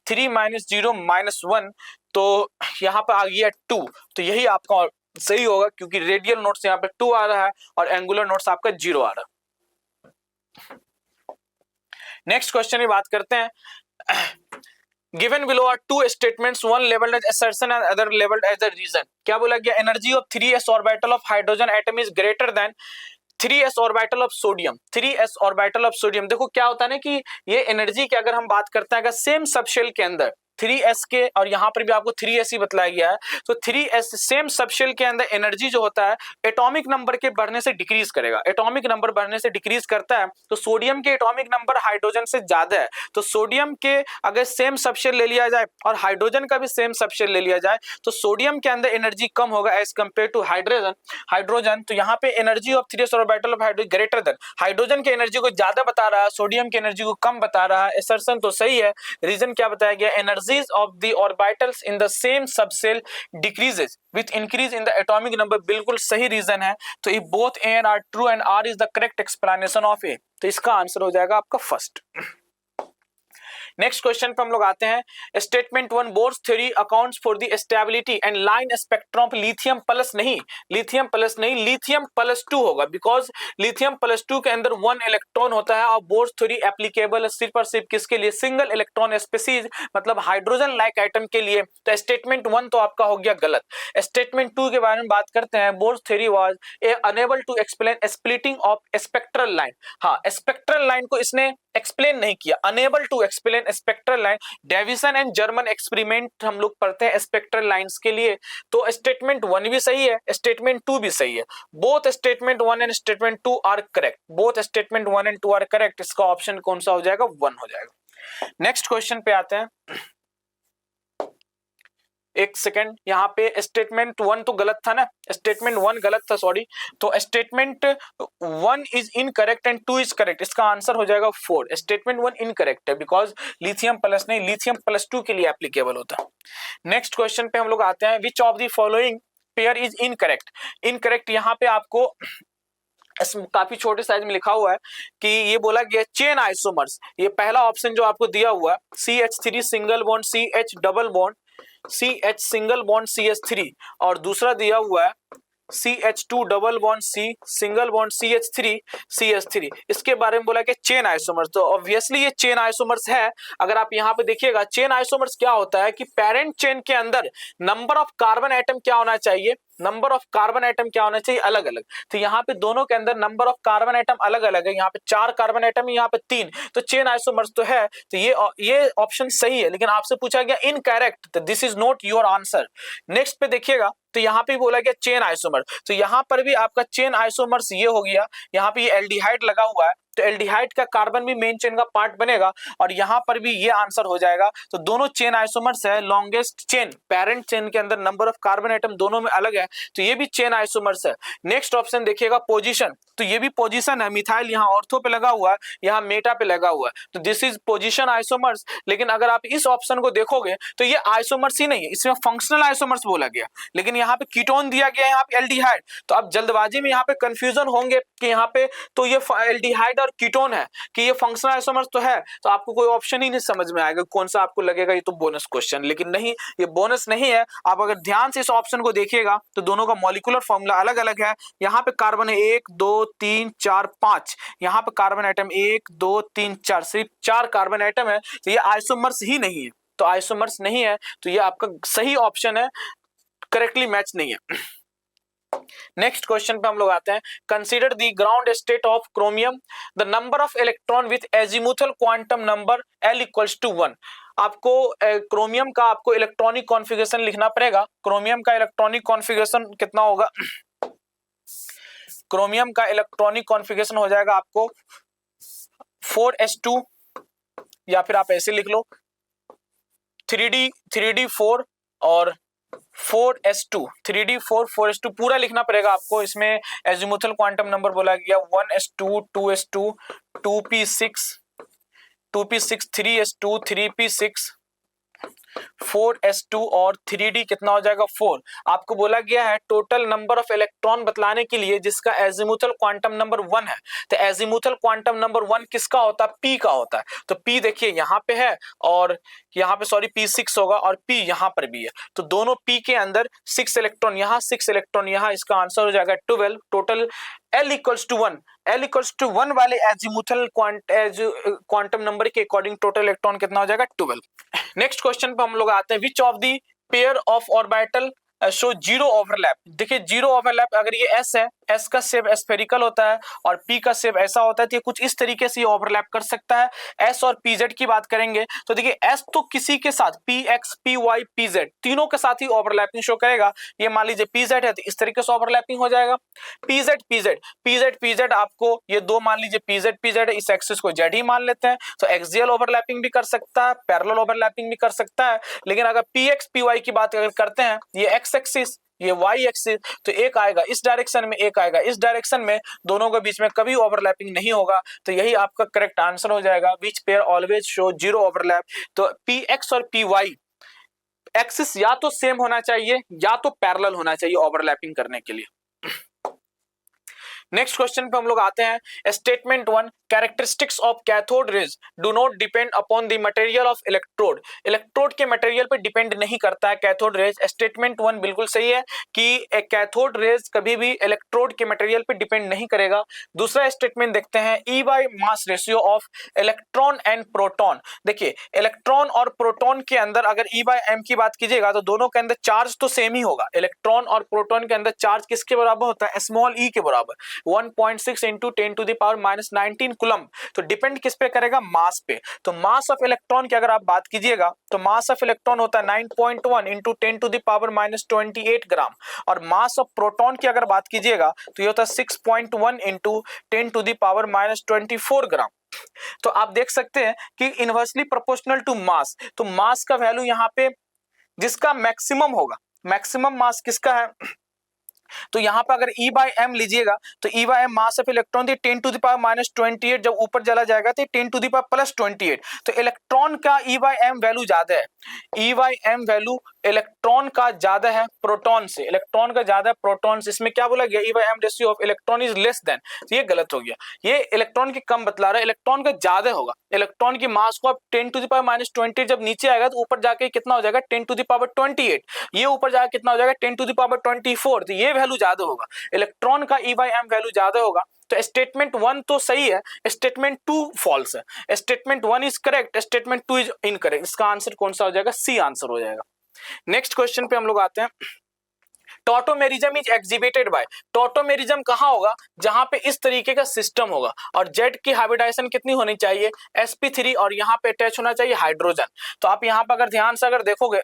3 - 0 - 1, तो यहाँ पर आ गया 2। तो यही आपका सही होगा, क्योंकि रेडियल नोड्स यहाँ पे 2 आ रहा है और एंगुलर नोड्स आपका 0 आ रहा है। नेक्स्ट क्वेश्चन की बात करते हैं, given below are 2 statements, one labelled as assertion and other labelled as the reason. क्या बोला गया, energy of 3s orbital of hydrogen atom is greater than 3s orbital of sodium. 3s orbital of sodium, देखो क्या होता है ना कि ये एनर्जी की अगर हम बात करते हैं, अगर सेम सबशेल के अंदर 3s के, और यहाँ पर भी आपको 3s ही बताया गया है, तो 3s सेम सबशेल के अंदर एनर्जी जो होता है एटॉमिक नंबर के बढ़ने से डिक्रीज करेगा। एटॉमिक नंबर बढ़ने से डिक्रीज करता है, तो सोडियम के एटॉमिक नंबर हाइड्रोजन से ज्यादा है। तो सोडियम के अगर सेम सबशेल ले लिया जाए और हाइड्रोजन का भी सेम सबशेल ले लिया जाए, तो सोडियम के अंदर एनर्जी कम होगा एज कंपेयर टू हाइड्रोजन। तो यहाँ पे energy of 3s orbital of hydrogen greater than, hydrogen की एनर्जी को ज्यादा बता रहा है, सोडियम की एनर्जी को कम बता रहा है। असर्शन तो सही है, रीजन क्या बताया गया, energy of the orbitals in the same subshell decreases with increase in the atomic number, बिल्कुल सही रीजन है। तो ये both A and R true and R is the correct explanation of A। तो इसका आंसर हो जाएगा आपका फर्स्ट। नेक्स्ट क्वेश्चन पे हम लोग आते हैं, statement 1 bourse theory accounts for the stability and line spectrum of lithium plus नहीं, लिथियम प्लस नहीं, लिथियम प्लस 2 होगा, बिकॉज लिथियम प्लस 2 के अंदर 1 इलेक्ट्रॉन होता है। और बोर्स थ्योरी एप्लीकेबल सिर्फ और सिर्फ किसके लिए, सिंगल इलेक्ट्रॉन स्पीसीज, मतलब हाइड्रोजन लाइक आइटम के लिए। तो स्टेटमेंट 1 तो आपका हो गया गलत। स्टेटमेंट 2 के बारे में बात करते हैं, Bohr's theory was unable to explain splitting of spectral line. हाँ, स्पेक्ट्रल लाइन को इसने एक्सप्लेन नहीं किया, unable to explain spectral line. Davisson and Germer experiment हम लोग पढ़ते हैं स्पेक्ट्रल लाइंस के लिए। तो स्टेटमेंट 1 भी सही है, स्टेटमेंट 2 भी सही है। Both statement 1 and statement 2 are correct, both statement 1 and 2 are correct. इसका ऑप्शन कौन सा हो जाएगा, 1 हो जाएगा। नेक्स्ट क्वेश्चन पे आते हैं, एक सेकेंड, यहाँ पे स्टेटमेंट 1 तो गलत था ना, स्टेटमेंट 1 गलत था, सॉरी। तो statement 1 is incorrect and 2 is correct, इसका आंसर हो जाएगा 4। स्टेटमेंट 1 इनकरेक्ट है, बिकॉज लिथियम प्लस नहीं, लिथियम प्लस 2 के लिए एप्लीकेबल होता है। नेक्स्ट क्वेश्चन पे हम लोग आते हैं, which of the following pair is incorrect. Incorrect यहाँ पे आपको काफी छोटे साइज में लिखा हुआ है कि ये बोला गया चेन आइसोमर्स। ये पहला ऑप्शन जो आपको दिया हुआ है CH3 single bond CH double bond CH single bond CH3, और दूसरा दिया हुआ है CH2 double bond C single bond CH3 CH3, इसके बारे में बोला कि चेन आइसोमर्स। तो ऑब्वियसली ये चेन आइसोमर्स है। अगर आप यहाँ पे देखिएगा चेन आइसोमर्स क्या होता है कि पेरेंट चेन के अंदर नंबर ऑफ कार्बन एटम क्या होना चाहिए, नंबर ऑफ कार्बन एटम क्या होना चाहिए, अलग अलग। तो यहाँ पे दोनों के अंदर नंबर ऑफ कार्बन एटम अलग अलग है, यहाँ पे 4 कार्बन एटम है, यहाँ पे 3, तो चेन आइसोमर्स तो है। तो ये ऑप्शन सही है, लेकिन आपसे पूछा गया इनकरेक्ट, तो this is not your answer. Next पे देखिएगा तो यहाँ पे बोला गया चेन आइसोमर, तो यहाँ पर भी आपका चेन आइसोमर्स ये हो गया, यहाँ पे ये एल्डिहाइड लगा हुआ है, तो एल्डिहाइड का कार्बन भी मेन चेन का पार्ट बनेगा, और यहाँ पर भी ये आंसर हो जाएगा। तो दोनों चेन आइसोमर्स है, लॉन्गेस्ट चेन पेरेंट चेन के अंदर नंबर ऑफ कार्बन एटम दोनों में अलग है, तो ये भी चेन आइसोमर्स है। नेक्स्ट ऑप्शन देखिएगा पोजीशन, तो ये भी पोजीशन है, मिथाइल यहाँ ऑर्थो पे लगा हुआ है, यहाँ मेटा पे लगा हुआ है, तो दिस इज पोजीशन आइसोमर्स। लेकिन अगर आप इस ऑप्शन को देखोगे तो ये आइसोमर्स ही नहीं है, इसमें फंक्शनल आइसोमर्स बोला गया, लेकिन यहाँ पे कीटोन दिया गया है, यहाँ पे एल्डिहाइड। तो आप जल्दबाजी में यहाँ पे कंफ्यूजन होंगे कि यहाँ पे तो ये एल्डिहाइड और कीटोन है कि ये फंक्शनल आइसोमर्स तो है, तो आपको कोई ऑप्शन ही नहीं समझ में आएगा कौन सा आपको लगेगा ये तो बोनस क्वेश्चन, लेकिन नहीं, ये बोनस नहीं है। आप अगर ध्यान से इस ऑप्शन को देखिएगा तो दोनों का मॉलिक्यूलर फॉर्मूला अलग अलग है। यहाँ पे कार्बन है 1 2 3 4 5, यहाँ पे कार्बन एटम 1 2 3 4, सिर्फ 4 कार्बन एटम है, तो ये आइसोमर्स ही नहीं है, तो आइसोमर्स नहीं है, तो ये आपका सही ऑप्शन है, करेक्टली मैच नहीं है। नेक्स्ट क्वेश्चन पे हम लोग आते हैं, consider the ground state of chromium, the number of electron with azimuthal quantum number L equals to 1। आपको क्रोमियम का आपको इलेक्ट्रॉनिक कॉन्फ़िगरेशन लिखना पड़ेगा। क्रोमियम का इलेक्ट्रॉनिक कॉन्फ़िगरेशन कितना होगा, क्रोमियम का इलेक्ट्रॉनिक कॉन्फ़िगरेशन हो जाएगा आपको 4s2, या फिर आप ऐसे लिख लो 3d4 और 4s2, 3d4 4s2 पूरा लिखना पड़ेगा आपको। इसमें एजीमुथल क्वांटम नंबर बोला गया 1s2 2s2 2p6 2p6 3s2 3p6 4s2 और 3d कितना हो जाएगा 4। आपको बोला गया है टोटल नंबर ऑफ इलेक्ट्रॉन बतलाने के लिए जिसका एजीमुथल क्वांटम नंबर 1 है, तो एजीमुथल क्वांटम नंबर 1 किसका होता है, p का होता है। तो p देखिए यहाँ पे है और यहाँ पे सॉरी p6 होगा और p यहाँ पर भी है, तो दोनों p के अंदर 6 इलेक्ट्रॉन यहाँ 6 इलेक्ट्रॉन यहाँ, इसका आंसर हो जाएगा 12। Total L equals to 1, L equals to 1 वाले एजीमुथल क्वांटम नंबर के अकॉर्डिंग टोटल इलेक्ट्रॉन कितना हो जाएगा 12। नेक्स्ट क्वेश्चन पे हम लोग आते हैं, which of the pair of orbital show zero overlap. देखिए जीरो ओवरलैप, अगर ये s है, s का शेप स्फेरिकल होता है और p का शेप ऐसा होता है, तो ये कुछ इस तरीके से ओवरलैप कर सकता है। s और pz की बात करेंगे तो देखिए s तो किसी के साथ px py pz तीनों के साथ ही ओवरलैपिंग शो करेगा। ये मान लीजिए pz है तो इस तरीके से ओवरलैपिंग हो जाएगा। pz pz pz pz आपको ये दो मान लीजिए pz pz है, इस एक्सिस को z ही मान लेते हैं, तो एक्सियल ओवरलैपिंग भी कर सकता है, पैरेलल ओवरलैपिंग भी कर सकता है। लेकिन अगर px py की बात अगर करते हैं, ये x एक्सिस ये y एक्सिस, तो एक आएगा इस डायरेक्शन में एक आएगा इस डायरेक्शन में, दोनों के बीच में कभी ओवरलैपिंग नहीं होगा, तो यही आपका करेक्ट आंसर हो जाएगा। Which pair always show zero overlap, तो px और py एक्सिस या तो सेम होना चाहिए या तो पैरेलल होना चाहिए ओवरलैपिंग करने के लिए। नेक्स्ट क्वेश्चन पे हम लोग आते हैं, statement 1, characteristics of cathode rays do not depend upon the material of electrode. Electrode के मटेरियल पे डिपेंड नहीं करता है कैथोड रेज। स्टेटमेंट 1 बिल्कुल सही है कि एक कैथोड रेज कभी भी इलेक्ट्रोड के मटेरियल पे डिपेंड नहीं करेगा। दूसरा स्टेटमेंट देखते हैं, ई by mass ratio of electron and proton. देखिए इलेक्ट्रॉन और प्रोटॉन के अंदर अगर ई बाय एम की बात कीजिएगा तो दोनों के अंदर चार्ज तो सेम ही होगा। इलेक्ट्रॉन और प्रोटॉन के अंदर चार्ज किसके बराबर होता है, स्मॉल ई के बराबर, 1.6 into 10 to the power minus 19 coulomb. तो डिपेंड किस पे करेगा, मास पे। तो मास ऑफ इलेक्ट्रॉन की अगर आप बात कीजिएगा तो मास ऑफ इलेक्ट्रॉन होता है 9.1 into 10 to the power minus 28 gram, और मास ऑफ प्रोटॉन की अगर बात कीजिएगा तो ये होता है 6.1 into 10 to the power minus 24 gram. तो आप देख सकते हैं कि इनवर्सली प्रोपोर्शनल टू मास, तो मास का वैल्यू यहाँ पे जिसका मैक्सिमम होगा, मैक्सिमम मास किसका है, तो यहां पर अगर E बाय एम लीजिएगा तो E by m mass of electron 10 to the power minus 28, जब ऊपर चला जाएगा तो 10 टू द पावर प्लस 28। तो इलेक्ट्रॉन का E बाय एम वैल्यू ज्यादा है, E by m value electron का ज्यादा है प्रोटॉन से, इलेक्ट्रॉन का ज्यादा है प्रोटॉन से। इसमें क्या बोला गया, E by m ratio of electron is less than, तो ये गलत हो गया, ये इलेक्ट्रॉन की कम बतला रहा है, इलेक्ट्रॉन का ज्यादा होगा। इलेक्ट्रॉन की मास को आप 10 टू द पावर माइनस 20 जब नीचे आएगा तो ऊपर जाके कितना हो जाएगा 10 टू द पावर 28, ये ऊपर जाकर कितना हो जाएगा 10 टू द पावर 24। तो ये वैल्यू ज्यादा होगा, इलेक्ट्रॉन का E/m वैल्यू ज्यादा होगा। तो स्टेटमेंट 1 तो सही है, स्टेटमेंट 2 फॉल्स है। Statement 1 is correct, statement 2 is incorrect. इसका आंसर कौन सा हो जाएगा? सी आंसर हो जाएगा। नेक्स्ट क्वेश्चन पे हम लोग आते हैं। Tautomerism is exhibited by, tautomerism कहां होगा? जहां पे इस तरीके का सिस्टम होगा और जेड की हाइब्रिडाइजेशन कितनी होनी चाहिए? sp3, और यहां पे अटैच होना चाहिए हाइड्रोजन। तो आप यहां पर अगर ध्यान से अगर देखोगे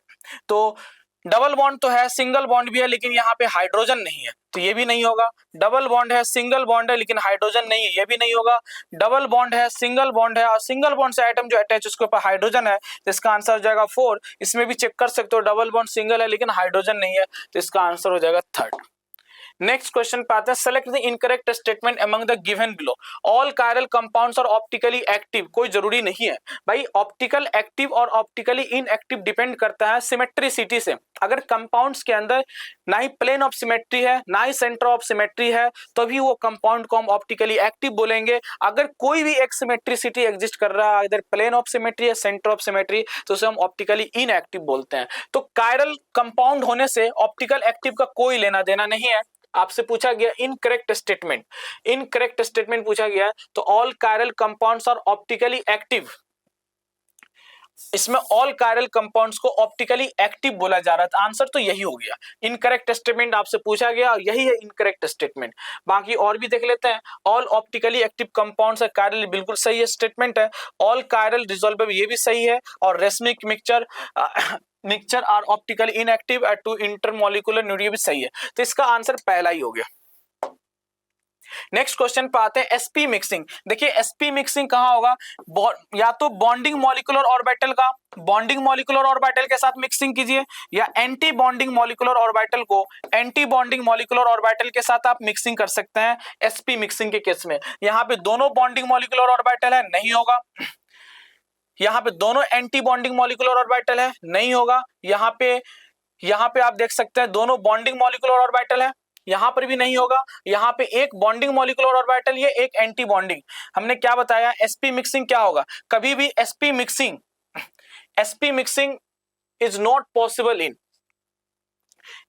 तो डबल बॉन्ड तो है, सिंगल बॉन्ड भी है, लेकिन यहाँ पे हाइड्रोजन नहीं है, तो ये भी नहीं होगा। डबल बॉन्ड है, सिंगल बॉन्ड है, लेकिन हाइड्रोजन नहीं है, ये भी नहीं होगा। डबल बॉन्ड है, सिंगल बॉन्ड है, और सिंगल बॉन्ड से आइटम जो अटैच उसके ऊपर हाइड्रोजन है, तो इसका आंसर हो जाएगा 4। इसमें भी चेक कर सकते हो, डबल बॉन्ड सिंगल है लेकिन हाइड्रोजन नहीं है, तो इसका आंसर हो जाएगा 3rd। नेक्स्ट क्वेश्चन पे आते हैं। Select the incorrect statement among the given below. All chiral compounds are optically active, कोई जरूरी नहीं है भाई। ऑप्टिकल एक्टिव और ऑप्टिकली इनएक्टिव डिपेंड करता है सिमेट्रिसिटी से। अगर कंपाउंड्स के अंदर ना ही प्लेन ऑफ सिमेट्री है ना ही सेंटर ऑफ सिमेट्री है, तभी वो कंपाउंड को हम ऑप्टिकली एक्टिव बोलेंगे। अगर कोई भी एक सिमेट्रिसिटी एग्जिस्ट कर रहा है, इधर प्लेन ऑफ सिमेट्री है, सेंटर ऑफ सिमेट्री, तो उसे हम ऑप्टिकली इनएक्टिव बोलते हैं। तो कायरल कंपाउंड होने से ऑप्टिकल एक्टिव का कोई लेना देना नहीं है। आपसे पूछा गया इनकरेक्ट स्टेटमेंट, इनकरेक्ट स्टेटमेंट पूछा गया, तो all chiral compounds are optically active, इसमें ऑल कायरल कंपाउंड्स को ऑप्टिकली एक्टिव बोला जा रहा था। आंसर तो यही हो गया। इनकरेक्ट स्टेटमेंट आपसे पूछा गया और यही है इनकरेक्ट स्टेटमेंट। बाकी और भी देख लेते हैं। ऑल ऑप्टिकली एक्टिव कंपाउंड्स है, कायरल बिल्कुल सही है स्टेटमेंट है। ऑल कायरल डिसॉल्वेबल ये भी सही है, और racemic mixture are optically inactive at to intermolecular nuclear भी सही है। तो इसका आंसर पहला ही हो गया। नेक्स्ट क्वेश्चन पे आते हैं। एसपी मिक्सिंग, देखिए एसपी मिक्सिंग कहां होगा? या तो बॉन्डिंग मॉलिक्यूलर ऑर्बिटल का, बॉन्डिंग मॉलिक्यूलर ऑर्बिटल के साथ मिक्सिंग कीजिए, या एंटी बॉन्डिंग मॉलिक्यूलर ऑर्बिटल को एंटी बॉन्डिंग मॉलिक्यूलर ऑर्बिटल के साथ आप मिक्सिंग कर सकते हैं एसपी मिक्सिंग के केस में। यहां पे दोनों बॉन्डिंग मॉलिक्यूलर ऑर्बिटल है, नहीं होगा। यहाँ पे दोनों एंटी बॉन्डिंग मॉलिक्यूलर ऑर्बिटल है, नहीं होगा। यहाँ पे आप देख सकते हैं दोनों बॉन्डिंग मॉलिक्यूलर ऑर्बिटल है, यहां पर भी नहीं होगा। यहाँ पे एक बॉन्डिंग मॉलिक्यूलर ऑर्बिटल ये एक एंटी बॉन्डिंग। हमने क्या बताया? एसपी मिक्सिंग क्या होगा? कभी भी SP mixing is not possible in,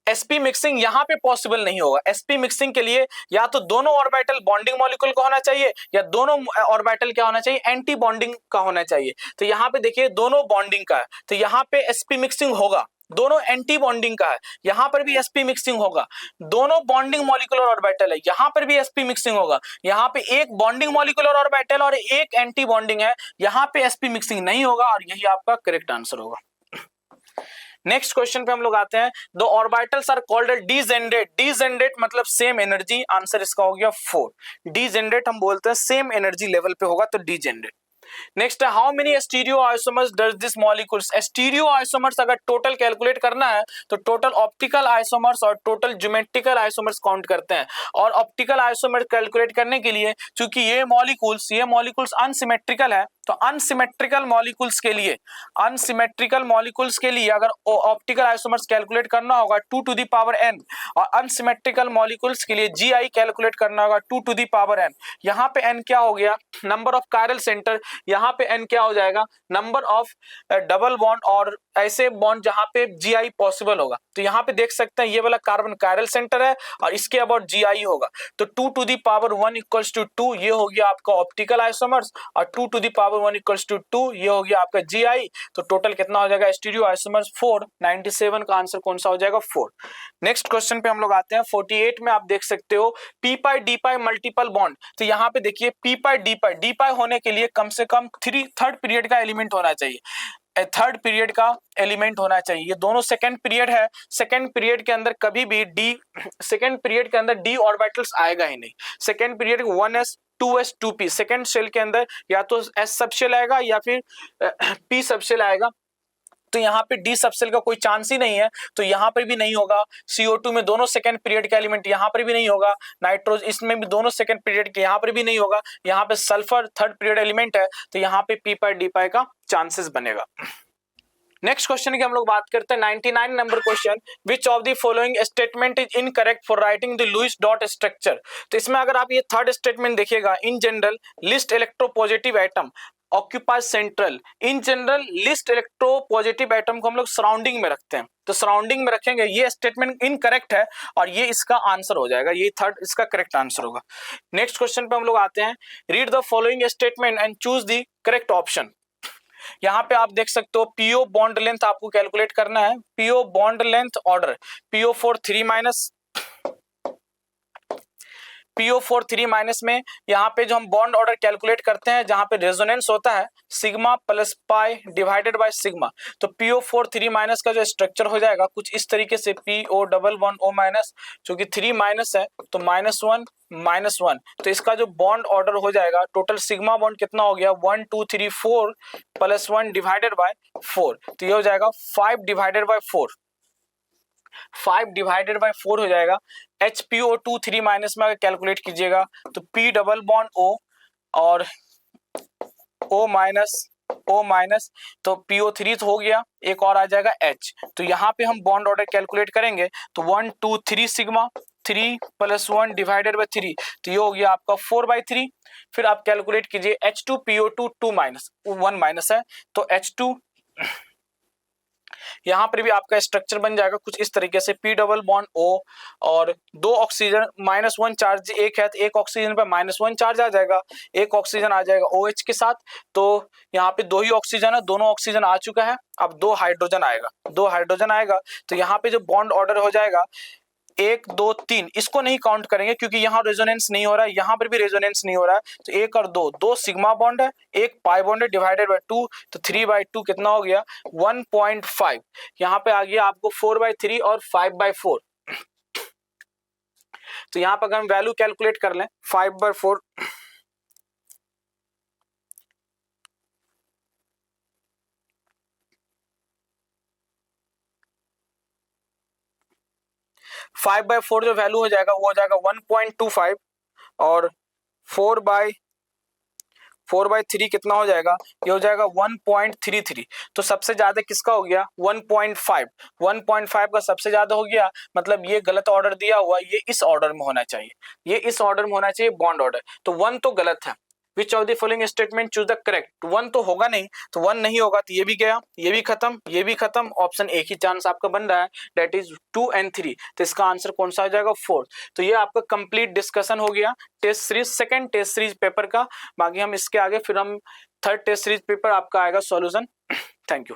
SP mixing यहां पे पॉसिबल नहीं होगा। एसपी मिक्सिंग के लिए या तो दोनों ऑर्बिटल बॉन्डिंग मॉलिक्यूल का होना चाहिए, या दोनों ऑर्बिटल क्या होना चाहिए? एंटी बॉन्डिंग का होना चाहिए। तो यहाँ पे देखिए दोनों बॉन्डिंग का है, तो यहाँ पे एसपी मिक्सिंग होगा। दोनों एंटी बॉन्डिंग का है, यहां पर भी एसपी मिक्सिंग होगा। दोनों बॉन्डिंग मॉलिक्यूलर ऑर्बिटल है, यहां पर भी एसपी मिक्सिंग होगा। यहां पे एक बॉन्डिंग मॉलिक्यूलर ऑर्बिटल और एक एंटी बॉन्डिंग है, यहां पे एसपी मिक्सिंग नहीं होगा, और यही आपका करेक्ट आंसर होगा। नेक्स्ट क्वेश्चन पे हम लोग आते हैं। The orbitals are called degenerate, degenerate मतलब सेम एनर्जी, आंसर इसका हो गया 4। डिजेनरेट हम बोलते हैं सेम एनर्जी लेवल पे होगा, तो डिजेनरेट। नेक्स्ट है how many stereo isomers does this molecules. Stereo isomers अगर टोटल कैलकुलेट करना है तो टोटल ऑप्टिकल आइसोमर्स और टोटल ज्योमेट्रिकल आइसोमर्स काउंट करते हैं। और ऑप्टिकल आइसोमर्स कैलकुलेट करने के लिए चूंकि ये मॉलिक्यूल्स अनसिमेट्रिकल है, तो अनसिमेट्रिकल मॉलिक्यूल्स के लिए अगर ऑप्टिकल आइसोमर्स कैलकुलेट करना होगा 2 to the power n, और अनसिमेट्रिकल मॉलिक्यूल्स के लिए GI कैलकुलेट करना होगा 2 to the power n। यहाँ पे n क्या हो गया? Number of chiral centre. यहाँ पे n क्या हो जाएगा? नंबर ऑफ डबल बॉन्ड और ऐसे बॉन्ड जहां पे GI पॉसिबल होगा। तो यहाँ पे देख सकते हैं ये वाला कार्बन कायरल सेंटर है और इसके अबाउट GI होगा, तो 2 to the power 1 equals to 2 ये हो गया आपका ऑप्टिकल आइसोमर्स, और 2 to the power 1 equals to 2 ये हो गया आपका GI। तो टोटल कितना हो जाएगा? Stereo isomers 4। 97 का आंसर कौन सा हो जाएगा? 4। नेक्स्ट क्वेश्चन पे हम लोग आते हैं। 48 में आप देख सकते हो p पाई d पाई मल्टीपल बॉन्ड। तो यहाँ पे देखिए p पाई d पाई होने के लिए कम से कम थर्ड पीरियड का एलिमेंट होना चाहिए, थर्ड पीरियड का एलिमेंट होना चाहिए। ये दोनों सेकंड पीरियड है, सेकंड पीरियड के अंदर कभी भी d ऑर्बिटल्स आएगा ही नहीं। Second period 1s 2s 2p, second shell के अंदर या तो s सबशेल आएगा या फिर p सबशेल आएगा। तो यहाँ पे डी सबसेल का कोई चांस ही नहीं है, तो यहाँ पर भी नहीं होगा। CO2 में दोनों सेकंड पीरियड का एलिमेंट यहाँ पर भी नहीं होगा। नाइट्रोज इसमें भी दोनों सेकंड पीरियड के यहाँ पर भी नहीं होगा। यहाँ पे सल्फर थर्ड पीरियड एलिमेंट है, तो यहाँ पे p पाई d पाई का चांसेस बनेगा। नेक्स्ट क्वेश्चन की हम लोग बात करते हैं 99 number question. Which of the following statement is incorrect for writing the Lewis dot structure. तो इसमें अगर आप ये थर्ड स्टेटमेंट देखिएगा, in general least electropositive atom occupy central, in general least electropositive atom को हम लोग सराउंडिंग में रखते हैं, तो सराउंडिंग में रखेंगे, ये स्टेटमेंट इनकरेक्ट है और ये इसका आंसर हो जाएगा, ये थर्ड इसका करेक्ट आंसर होगा। नेक्स्ट क्वेश्चन पे हम लोग आते हैं, read the following statement and choose the correct option. यहाँ पे आप देख सकते हो पीओ बॉन्ड लेंथ आपको कैलकुलेट करना है, PO bond length order PO4 3 minus, PO4 3 minus में यहाँ पे जो हम बॉन्ड ऑर्डर कैलकुलेट करते हैं, जहाँ पे रेजोनेंस होता है sigma plus pi divided by sigma, तो PO4 3 माइनस का जो स्ट्रक्चर हो जाएगा कुछ इस तरीके से, PO11O माइनस, चूंकि 3 माइनस है तो -1 -1, तो इसका जो बॉन्ड ऑर्डर हो जाएगा टोटल सिग्मा बॉन्ड कितना हो गया 1 2 3 4 प्लस 1 डिवाइडेड बाय 4, तो ये हो जाएगा 5 डिवाइडेड बाय 4, 5 डिवाइडेड बाय 4 हो जाएगा। HPO2 3 माइनस में अगर कैलकुलेट कीजिएगा तो P डबल बॉन्ड O और O माइनस, तो PO3 तो हो गया, एक और आ जाएगा H, तो यहाँ पे हम बॉन्ड ऑर्डर कैलकुलेट करेंगे तो 1 2 3 सिग्मा, 3 प्लस 1 डिवाइडेड बाय 3, तो ये हो गया आपका 4/3। फिर आप कैलकुलेट कीजिए H2PO2 2 माइनस, 1 माइनस है तो H2, यहाँ पर भी आपका स्ट्रक्चर बन जाएगा कुछ इस तरीके से, P डबल बॉन्ड O और 2 ऑक्सीजन, -1 चार्ज एक है तो एक ऑक्सीजन पे -1 चार्ज आ जाएगा, एक ऑक्सीजन आ जाएगा OH के साथ, तो यहाँ पे 2 ही ऑक्सीजन है, दोनों ऑक्सीजन आ चुका है, अब 2 हाइड्रोजन आएगा, 2 हाइड्रोजन आएगा, तो यहाँ पे जो बॉन्ड ऑर्डर हो जाएगा 1 2 3, इसको नहीं काउंट करेंगे क्योंकि यहाँ रेजोनेंस नहीं हो रहा है, यहाँ पर भी रेजोनेंस नहीं हो रहा है, तो 1 और 2, 2 सिग्मा बॉन्ड है, 1 पाई बॉन्ड है डिवाइडेड बाय 2, तो 3/2 कितना हो गया 1.5, यहाँ पे आ गया आपको 4/3 और 5/4, तो यहाँ पर अगर हम वैल्यू कैलकुलेट कर लें 5/4, 5/4 जो वैल्यू हो जाएगा वो हो जाएगा 1.25 और 4/3 कितना हो जाएगा, ये हो जाएगा 1.33, तो सबसे ज्यादा किसका हो गया 1.5, 1.5 का सबसे ज्यादा हो गया, मतलब ये गलत ऑर्डर दिया हुआ, ये इस ऑर्डर में होना चाहिए, ये इस ऑर्डर में होना चाहिए बॉन्ड ऑर्डर, तो 1 तो गलत है। विच of the following statement choose the correct, 1 तो होगा नहीं, तो 1 नहीं होगा तो ये भी गया, ये भी खत्म, ये भी खत्म, ऑप्शन एक ही चांस आपका बन रहा है, दैट इज 2 and 3, तो इसका आंसर कौन सा हो जाएगा 4। तो ये आपका कंप्लीट डिस्कशन हो गया test series, second test series paper का, बाकी हम इसके आगे फिर हम थर्ड टेस्ट सीरीज पेपर आपका आएगा सॉल्यूशन। Thank you.